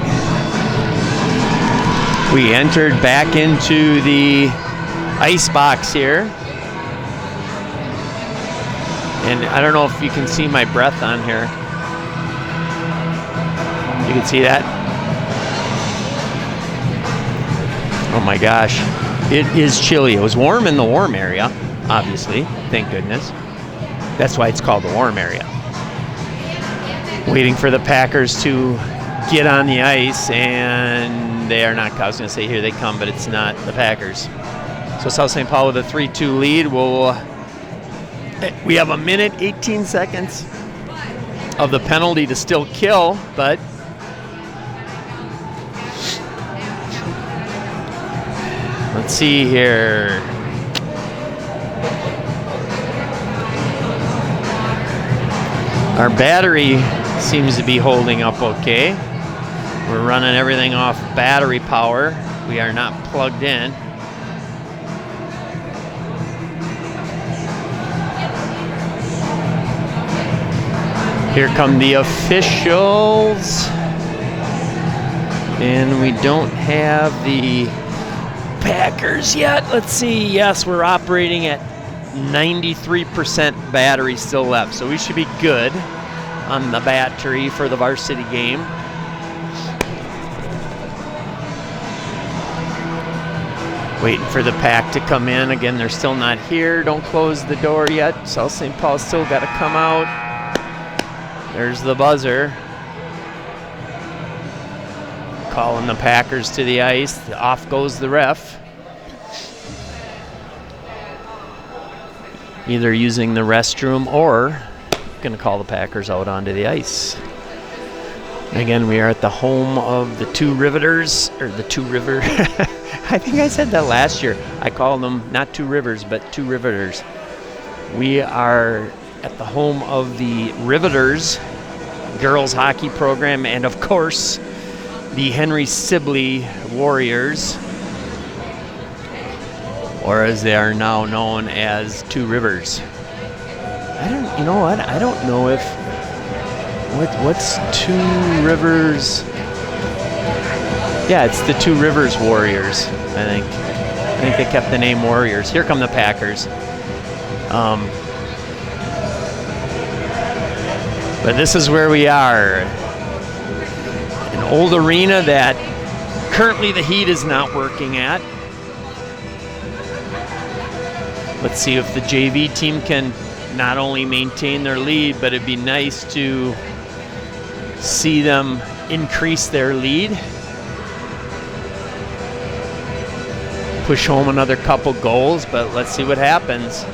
We entered back into the ice box here. And I don't know if you can see my breath on here. You can see that? Oh my gosh. It is chilly. It was warm in the warm area, obviously. Thank goodness. That's why it's called the warm area. Waiting for the Packers to get on the ice, and they are not. I was going to say here they come, but it's not the Packers. So South St. Paul with a 3-2 lead. We have a minute, 18 seconds of the penalty to still kill, but let's see here. Our battery seems to be holding up okay. We're running everything off battery power. We are not plugged in. Here come the officials. And we don't have the Packers yet. Let's see. Yes, we're operating at 93% battery still left. So we should be good on the battery for the varsity game. Waiting for the pack to come in. Again, they're still not here. Don't close the door yet. South St. Paul's still got to come out. There's the buzzer. Calling the Packers to the ice. Off goes the ref. Either using the restroom or going to call the Packers out onto the ice. Again, we are at the home of the Two Riveters, or the Two River. I think I said that last year. I called them not Two Rivers, but Two Riveters. We are at the home of the Riveters girls hockey program, and of course, the Henry Sibley Warriors, or as they are now known as Two Rivers. You know what? I don't know if, what's Two Rivers? Yeah, it's the Two Rivers Warriors, I think. I think they kept the name Warriors. Here come the Packers. But this is where we are. An old arena that currently the heat is not working at. Let's see if the JV team can not only maintain their lead, but it'd be nice to see them increase their lead. Push home another couple goals, but let's see what happens.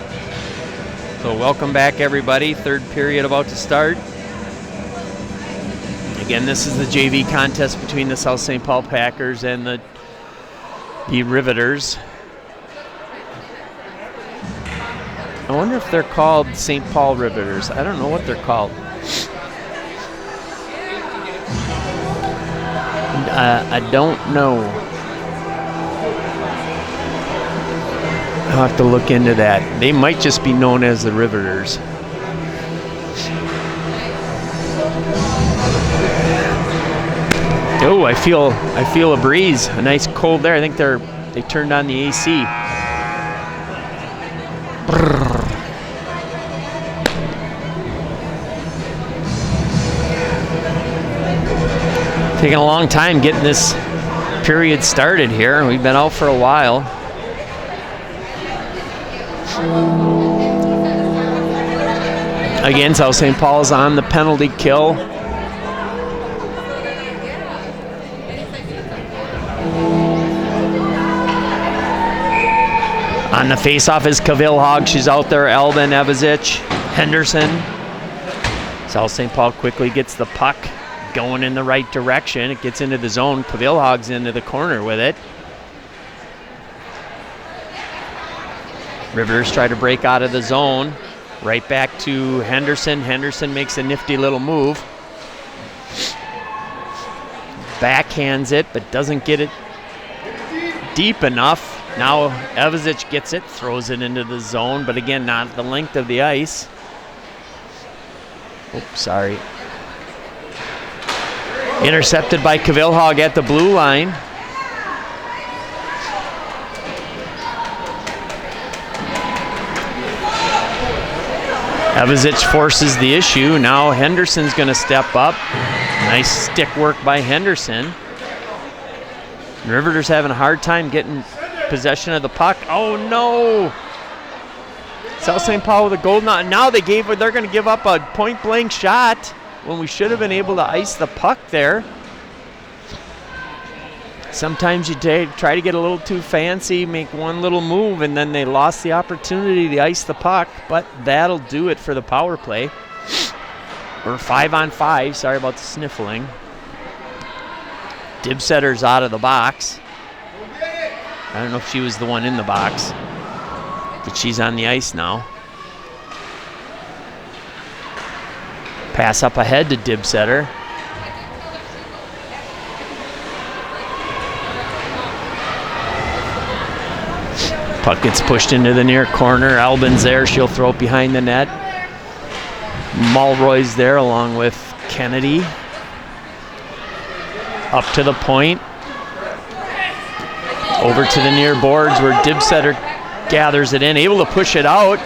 So welcome back, everybody. Third period about to start. Again, this is the JV contest between the South St. Paul Packers and the Riveters. I wonder if they're called St. Paul Riveters. I don't know what they're called. I don't know. I'll have to look into that. They might just be known as the Riveters. Oh, I feel a breeze, a nice cold there. I think they turned on the AC. Brrr. Taking a long time getting this period started here. We've been out for a while. Again, South St. Paul's on the penalty kill. On the face-off is Kavilhog. She's out there. Elvin, Evazic, Henderson. South St. Paul quickly gets the puck going in the right direction. It gets into the zone. Kavilhog's into the corner with it. Riveters try to break out of the zone. Right back to Henderson. Henderson makes a nifty little move. Backhands it, but doesn't get it deep enough. Now Evazic gets it, throws it into the zone, but again, not the length of the ice. Oops, sorry. Intercepted by Kvilhaug at the blue line. Evazic forces the issue. Now Henderson's going to step up. Nice stick work by Henderson. Riveters having a hard time getting possession of the puck. Oh no! South St. Paul with a goal. Now they're going to give up a point-blank shot when we should have been able to ice the puck there. Sometimes you try to get a little too fancy, make one little move, and then they lost the opportunity to ice the puck, but that'll do it for the power play. We're 5-on-5. Sorry about the sniffling. Dibsetter's out of the box. I don't know if she was the one in the box, but she's on the ice now. Pass up ahead to Dibsetter. Puck gets pushed into the near corner. Albin's there. She'll throw it behind the net. Mulroy's there along with Kennedy. Up to the point. Over to the near boards where Dibsetter gathers it in. Able to push it out.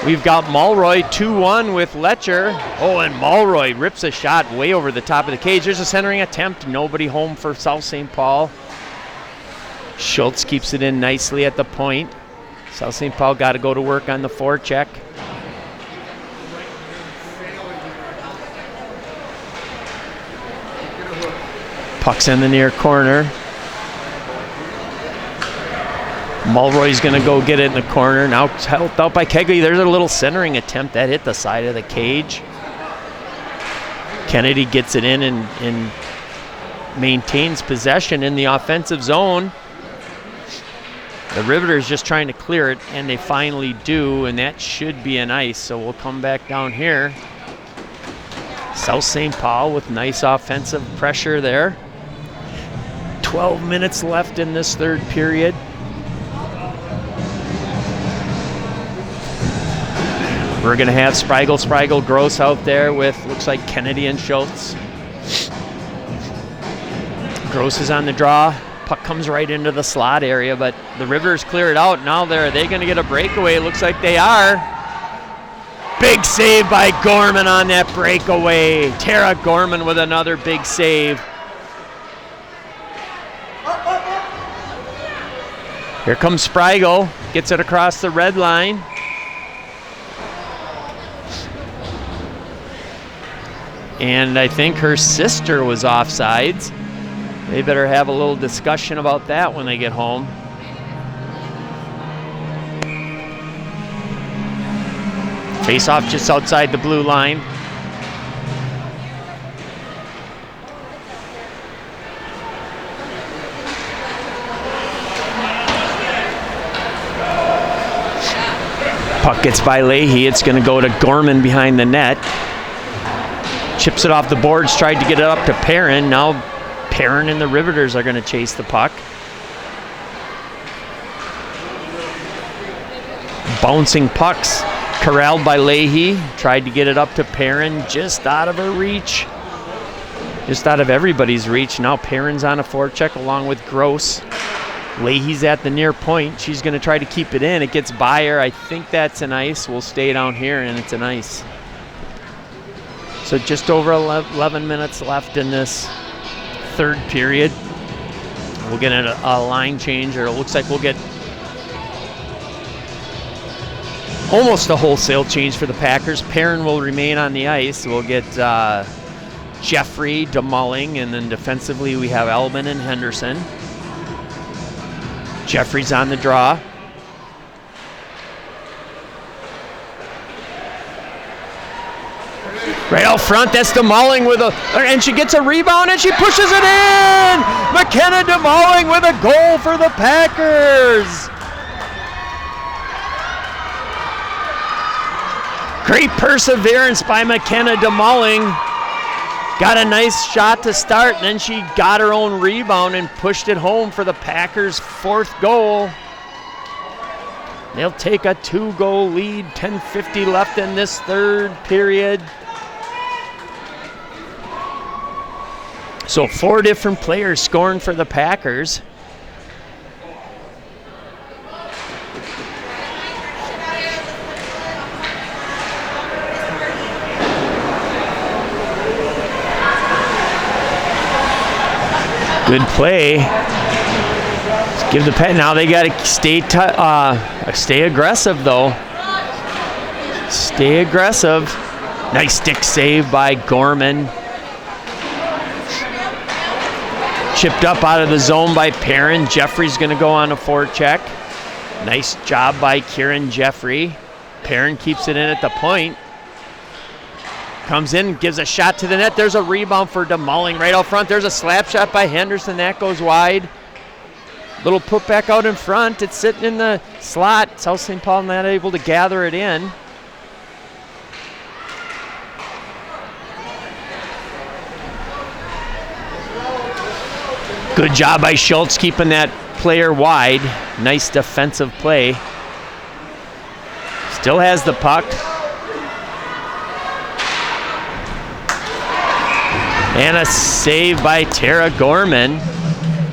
We've got Mulroy 2-1 with Letcher. Oh, and Mulroy rips a shot way over the top of the cage. There's a centering attempt. Nobody home for South St. Paul. Schultz keeps it in nicely at the point. South St. Paul got to go to work on the forecheck. Puck's in the near corner. Mulroy's going to go get it in the corner. Now helped out by Kegley. There's a little centering attempt that hit the side of the cage. Kennedy gets it in and maintains possession in the offensive zone. The Riveters just trying to clear it, and they finally do, and that should be an ice. So we'll come back down here. South St. Paul with nice offensive pressure there. 12 minutes left in this third period. We're going to have Spragle, Gross out there with, looks like Kennedy and Schultz. Gross is on the draw. Puck comes right into the slot area, but the Riveters clear it out. Now are they going to get a breakaway? It looks like they are. Big save by Gorman on that breakaway. Tara Gorman with another big save. Here comes Spragle. Gets it across the red line. And I think her sister was offsides. They better have a little discussion about that when they get home. Face off just outside the blue line. Puck gets by Leahy. It's going to go to Gorman behind the net. Chips it off the boards, tried to get it up to Perrin. Now Perrin and the Riveters are going to chase the puck. Bouncing pucks, corralled by Leahy. Tried to get it up to Perrin, just out of her reach. Just out of everybody's reach. Now Perrin's on a forecheck along with Gross. Leahy's at the near point. She's going to try to keep it in. It gets by her. I think that's an ice. We'll stay down here, and it's an ice. So just over 11 minutes left in this third period. We'll get a line change, or it looks like we'll get almost a wholesale change for the Packers. Perrin will remain on the ice. We'll get Jeffrey, DeMulling, and then defensively we have Albin and Henderson. Jeffrey's on the draw. Right out front, that's DeMulling and she gets a rebound and she pushes it in! McKenna DeMulling with a goal for the Packers! Great perseverance by McKenna DeMulling. Got a nice shot to start, and then she got her own rebound and pushed it home for the Packers' fourth goal. They'll take a 2-goal lead, 10:50 left in this third period. So 4 different players scoring for the Packers. Good play. Let's give the Pat. Now they got to stay aggressive though. Stay aggressive. Nice stick save by Gorman. Chipped up out of the zone by Perrin. Jeffrey's going to go on a forecheck. Nice job by Kieran Jeffrey. Perrin keeps it in at the point. Comes in, gives a shot to the net. There's a rebound for DeMulling right out front. There's a slap shot by Henderson. That goes wide. Little putback out in front. It's sitting in the slot. South St. Paul not able to gather it in. Good job by Schultz keeping that player wide. Nice defensive play. Still has the puck. And a save by Tara Gorman.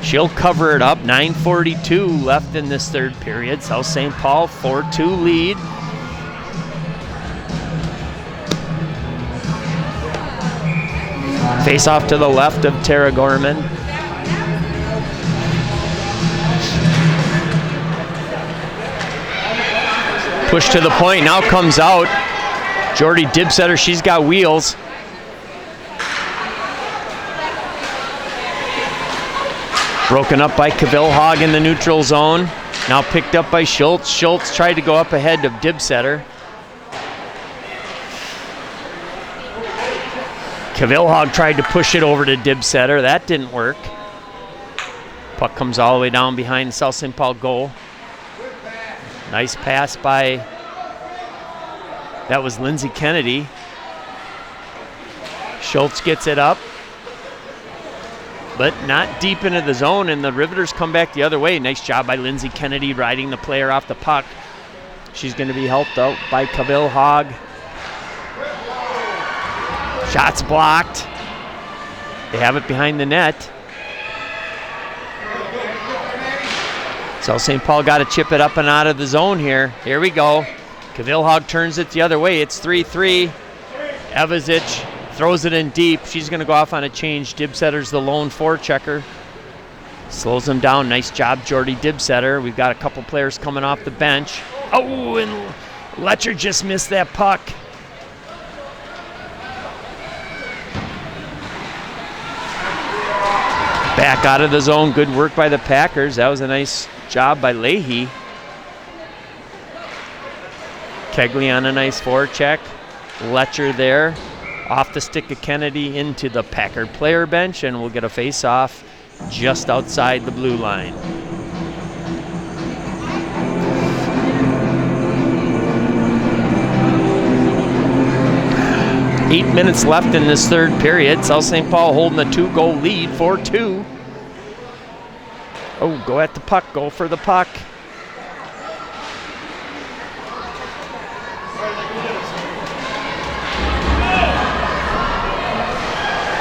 She'll cover it up. 9:42 left in this third period. South St. Paul 4-2 lead. Face off to the left of Tara Gorman. Push to the point, now comes out. Jordy Dibsetter, she's got wheels. Broken up by Cavillhog in the neutral zone. Now picked up by Schultz. Schultz tried to go up ahead of Dibsetter. Cavillhog tried to push it over to Dibsetter. That didn't work. Puck comes all the way down behind the South St. Paul goal. Nice pass by, that was Lindsay Kennedy. Schultz gets it up, but not deep into the zone, and the Riveters come back the other way. Nice job by Lindsay Kennedy riding the player off the puck. She's going to be helped out by Cavillhog. Shots blocked. They have it behind the net. So St. Paul got to chip it up and out of the zone here. Here we go. Cavillhog turns it the other way. It's 3-3. Evazic throws it in deep. She's going to go off on a change. Dibsetter's the lone forechecker. Slows him down. Nice job, Jordy Dibsetter. We've got a couple players coming off the bench. Oh, and Letcher just missed that puck. Back out of the zone. Good work by the Packers. That was a nice job by Leahy. Kegley on a nice forecheck. Letcher there. Off the stick of Kennedy into the Packer player bench, and we'll get a face-off just outside the blue line. Eight minutes left in this third period. South St. Paul holding a 2-goal lead, 4-2. Oh, go at the puck, go for the puck.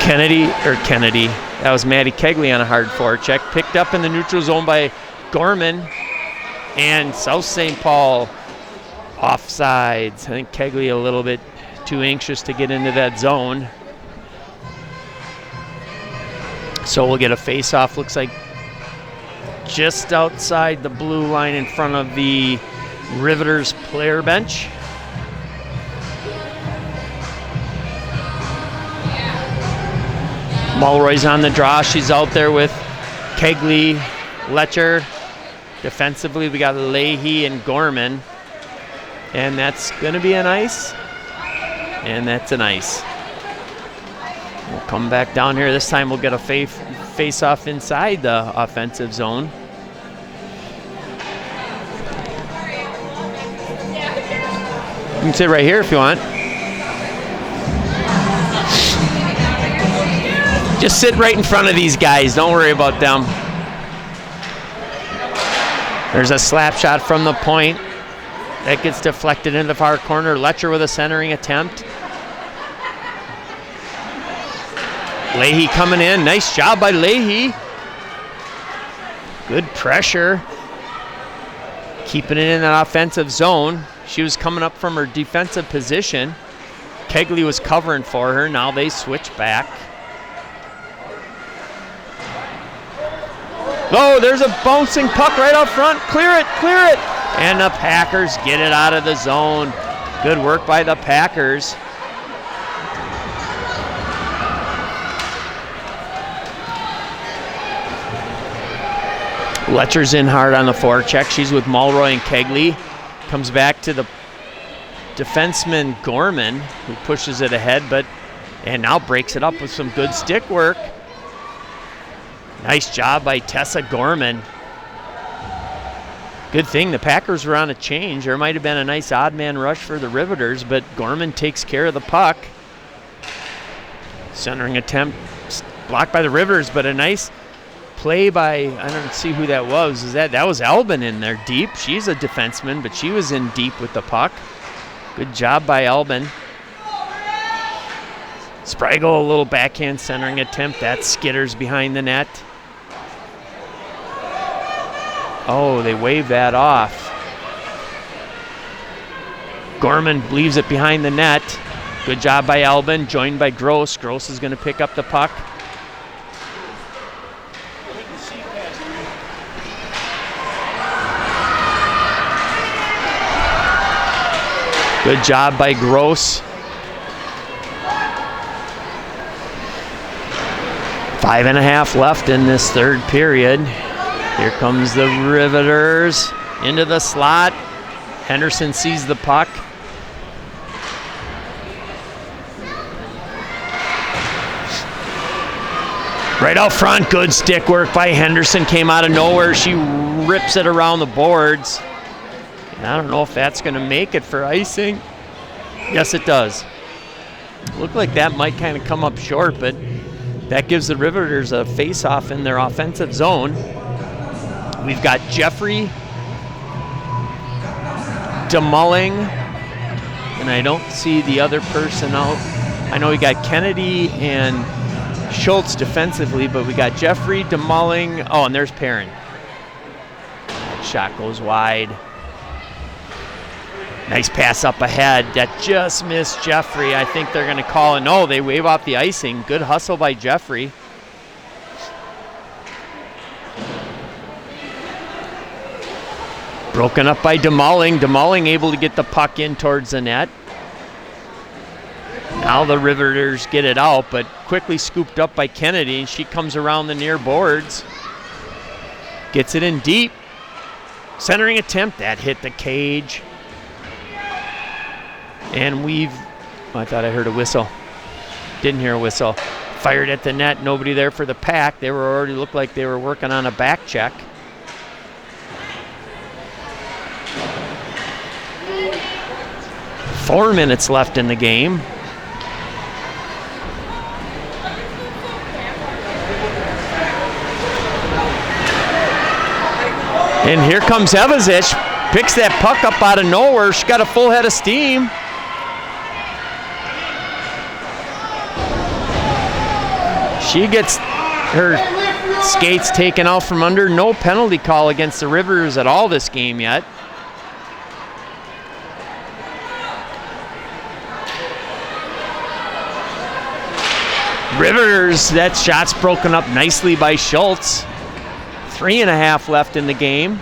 Kennedy, that was Maddie Kegley on a hard forecheck. Picked up in the neutral zone by Gorman. And South St. Paul offsides. I think Kegley a little bit too anxious to get into that zone. So we'll get a face-off, looks like just outside the blue line in front of the Riveters player bench. Mulroy's on the draw. She's out there with Kegley, Letcher. Defensively, we got Leahy and Gorman. And that's going to be an ice. And that's an ice. We'll come back down here. This time we'll get a face-off inside the offensive zone. You can sit right here if you want. Just sit right in front of these guys. Don't worry about them. There's a slap shot from the point. That gets deflected into the far corner. Letcher with a centering attempt. Leahy coming in. Nice job by Leahy. Good pressure. Keeping it in that offensive zone. She was coming up from her defensive position. Kegley was covering for her. Now they switch back. Oh, there's a bouncing puck right out front. Clear it, clear it. And the Packers get it out of the zone. Good work by the Packers. Letcher's in hard on the forecheck. She's with Mulroy and Kegley. Comes back to the defenseman Gorman, who pushes it ahead, and now breaks it up with some good stick work. Nice job by Tessa Gorman. Good thing the Packers were on a change. There might have been a nice odd man rush for the Riveters, but Gorman takes care of the puck. Centering attempt blocked by the Riveters, but a nice play by, I don't see who that was. That was Albin in there deep. She's a defenseman, but she was in deep with the puck. Good job by Albin. Spragle, a little backhand centering attempt. That skitters behind the net. Oh, they wave that off. Gorman leaves it behind the net. Good job by Albin, joined by Gross. Gross is going to pick up the puck. Good job by Gross. 5.5 left in this third period. Here comes the Riveters into the slot. Henderson sees the puck. Right out front, good stick work by Henderson. Came out of nowhere. She rips it around the boards. I don't know if that's going to make it for icing. Yes, it does. Looked like that might kind of come up short, but that gives the Riveters a face-off in their offensive zone. We've got Jeffrey, DeMulling, and I don't see the other person out. I know we got Kennedy and Schultz defensively, but we got Jeffrey, DeMulling. Oh, and there's Perrin. That shot goes wide. Nice pass up ahead. That just missed Jeffrey. I think they're going to call it. No, they wave off the icing. Good hustle by Jeffrey. Broken up by DeMulling. DeMulling able to get the puck in towards the net. Now the Riveters get it out, but quickly scooped up by Kennedy. She comes around the near boards. Gets it in deep. Centering attempt. That hit the cage. And I thought I heard a whistle. Didn't hear a whistle. Fired at the net, nobody there for the Pack. They were already looked like they were working on a back check. Four minutes left in the game. And here comes Evazic. Picks that puck up out of nowhere. She got a full head of steam. She gets her skates taken out from under. No penalty call against the Riveters at all this game yet. Riveters, that shot's broken up nicely by Schultz. 3.5 left in the game.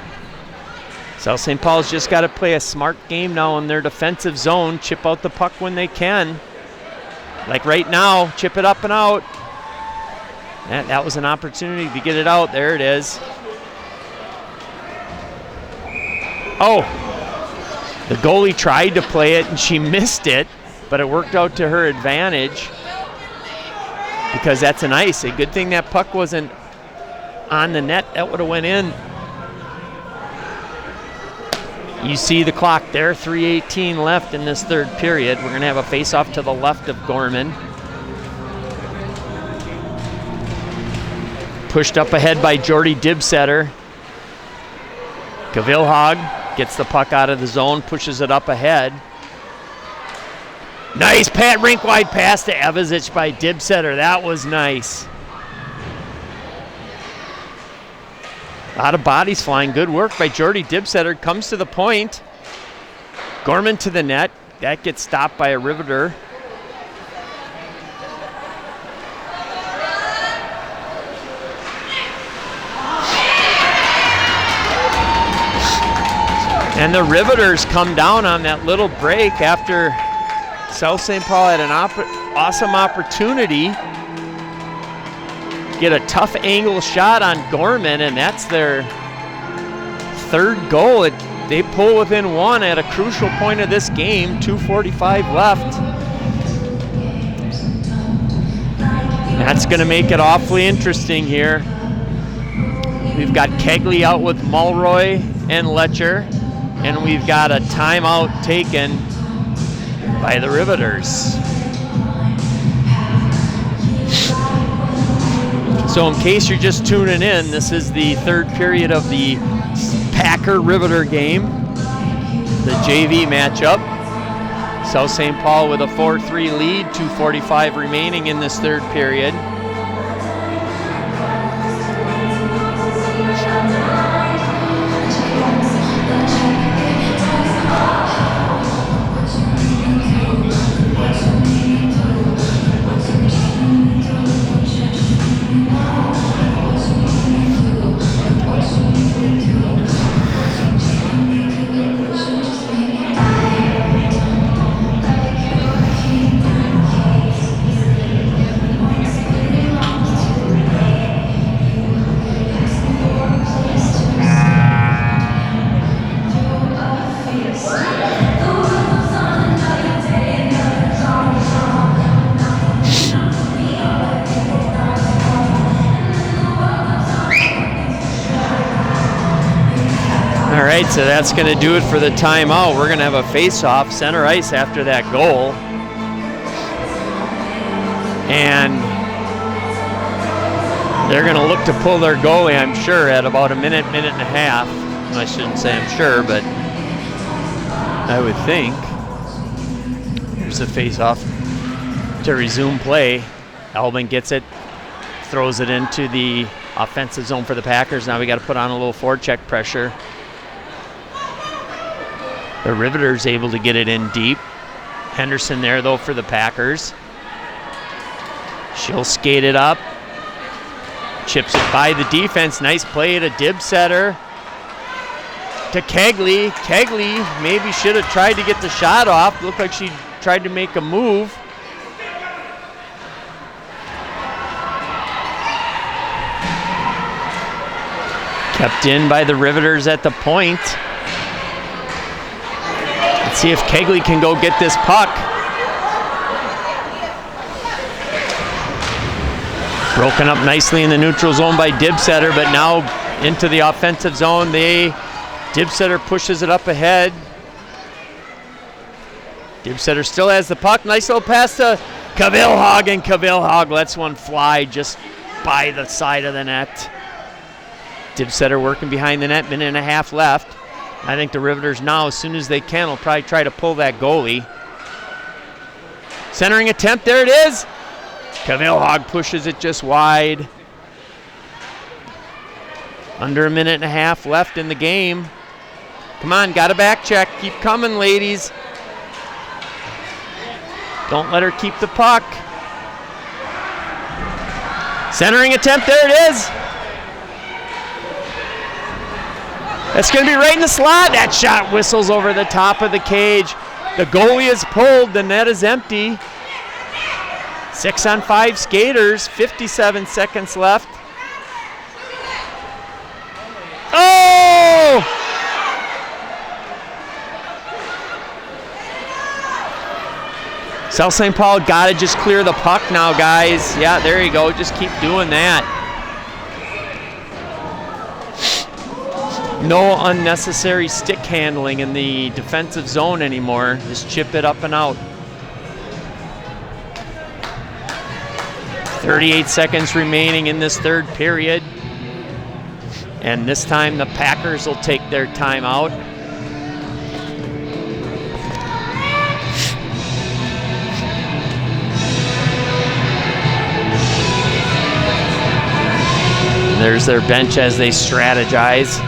South St. Paul's just got to play a smart game now in their defensive zone. Chip out the puck when they can. Like right now, chip it up and out. That was an opportunity to get it out. There it is. Oh, the goalie tried to play it and she missed it, but it worked out to her advantage because that's an ice. A good thing that puck wasn't on the net. That would have went in. You see the clock there, 3:18 left in this third period. We're going to have a face-off to the left of Gorman. Pushed up ahead by Jordy Dibsetter. Gavilhag gets the puck out of the zone, pushes it up ahead. Nice rink wide pass to Evazic by Dibsetter. That was nice. A lot of bodies flying. Good work by Jordy Dibsetter. Comes to the point. Gorman to the net. That gets stopped by a Riveter. And the Riveters come down on that little break after South St. Paul had an awesome opportunity. Get a tough angle shot on Gorman, and that's their third goal. They pull within one at a crucial point of this game, 2:45 left. That's going to make it awfully interesting here. We've got Kegley out with Mulroy and Letcher, and we've got a timeout taken by the Riveters. So in case you're just tuning in, this is the third period of the Packer Riveter game, the JV matchup. South St. Paul with a 4-3 lead, 2:45 remaining in this third period. All right, so that's going to do it for the timeout. We're going to have a face-off center ice after that goal. And they're going to look to pull their goalie, I'm sure, at about a minute and a half. I shouldn't say I'm sure, but I would think. Here's the face-off to resume play. Albin gets it, throws it into the offensive zone for the Packers. Now we got to put on a little forecheck pressure. The Riveters able to get it in deep. Henderson there, though, for the Packers. She'll skate it up. Chips it by the defense. Nice play to Dibsetter. To Kegley. Kegley maybe should have tried to get the shot off. Looked like she tried to make a move. Kept in by the Riveters at the point. Let's see if Kegley can go get this puck. Broken up nicely in the neutral zone by Dibsetter, but now into the offensive zone. Dibsetter pushes it up ahead. Dibsetter still has the puck. Nice little pass to Cavilhog, and Cavilhog lets one fly just by the side of the net. Dibsetter working behind the net, minute and a half left. I think the Riveters now, as soon as they can, will probably try to pull that goalie. Centering attempt, there it is. Cavilhog pushes it just wide. Under a minute and a half left in the game. Come on, got a back check. Keep coming, ladies. Don't let her keep the puck. Centering attempt, there it is. That's going to be right in the slot. That shot whistles over the top of the cage. The goalie is pulled. The net is empty. 6-on-5 skaters. 57 seconds left. Oh! South St. Paul got to just clear the puck now, guys. Yeah, there you go. Just keep doing that. No unnecessary stick handling in the defensive zone anymore. Just chip it up and out. 38 seconds remaining in this third period. And this time the Packers will take their timeout. There's their bench as they strategize.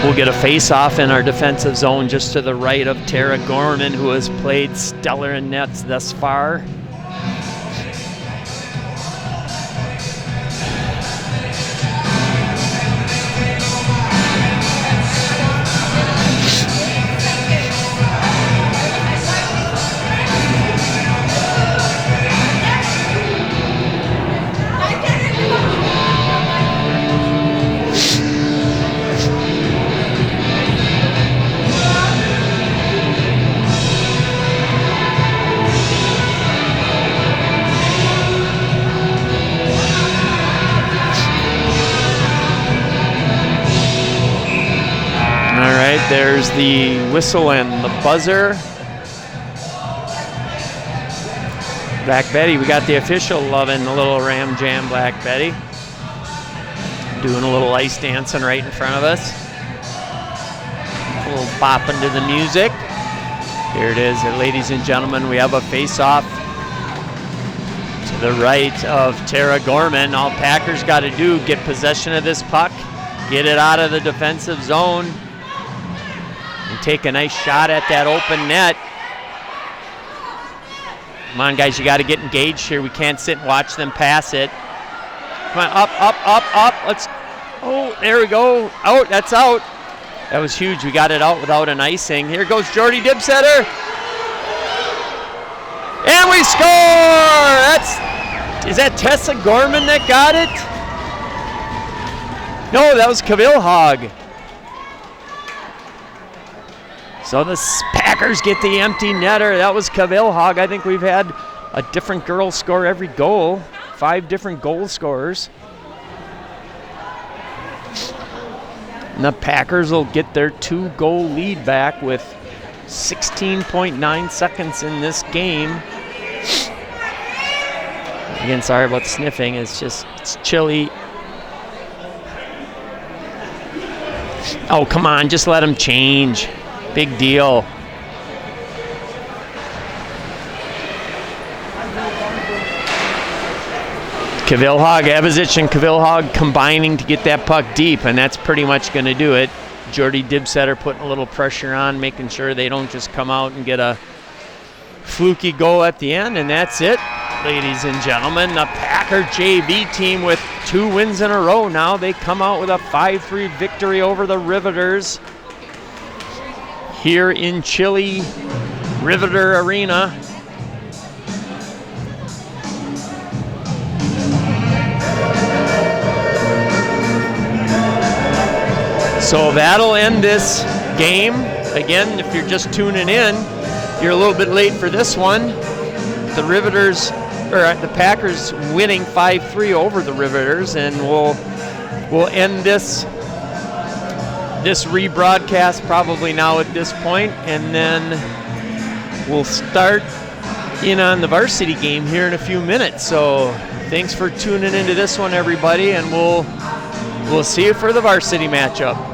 We'll get a face-off in our defensive zone just to the right of Tara Gorman, who has played stellar in nets thus far. There's the whistle and the buzzer. Black Betty, we got the official loving the little Ram Jam Black Betty. Doing a little ice dancing right in front of us. A little bopping to the music. Here it is, ladies and gentlemen, we have a face-off to the right of Tara Gorman. All Packers got to do, get possession of this puck, get it out of the defensive zone, and take a nice shot at that open net. Come on, guys, you got to get engaged here. We can't sit and watch them pass it. Come on, up, up, up, up. Let's, oh, there we go. Out, that's out. That was huge. We got it out without an icing. Here goes Jordy Dibsetter. And we score! Is that Tessa Gorman that got it? No, that was Kavillhag. So the Packers get the empty netter. That was Kavillhag. I think we've had a different girl score every goal. 5 different goal scorers. And the Packers will get their 2-goal lead back with 16.9 seconds in this game. Again, sorry about sniffing. It's chilly. Oh, come on, just let them change. Big deal. Kavillhag, Abazic and Kavillhag combining to get that puck deep, and that's pretty much going to do it. Jordy Dibsetter putting a little pressure on, making sure they don't just come out and get a fluky goal at the end, and that's it, ladies and gentlemen. The Packer JV team with 2 wins in a row now. They come out with a 5-3 victory over the Riveters here in chilly Riveter Arena. So that'll end this game. Again, if you're just tuning in, you're a little bit late for this one. The Riveters, or the Packers winning 5-3 over the Riveters, and we'll end this rebroadcast probably now at this point, and then we'll start in on the varsity game here in a few minutes. So thanks for tuning into this one, everybody, and we'll see you for the varsity matchup.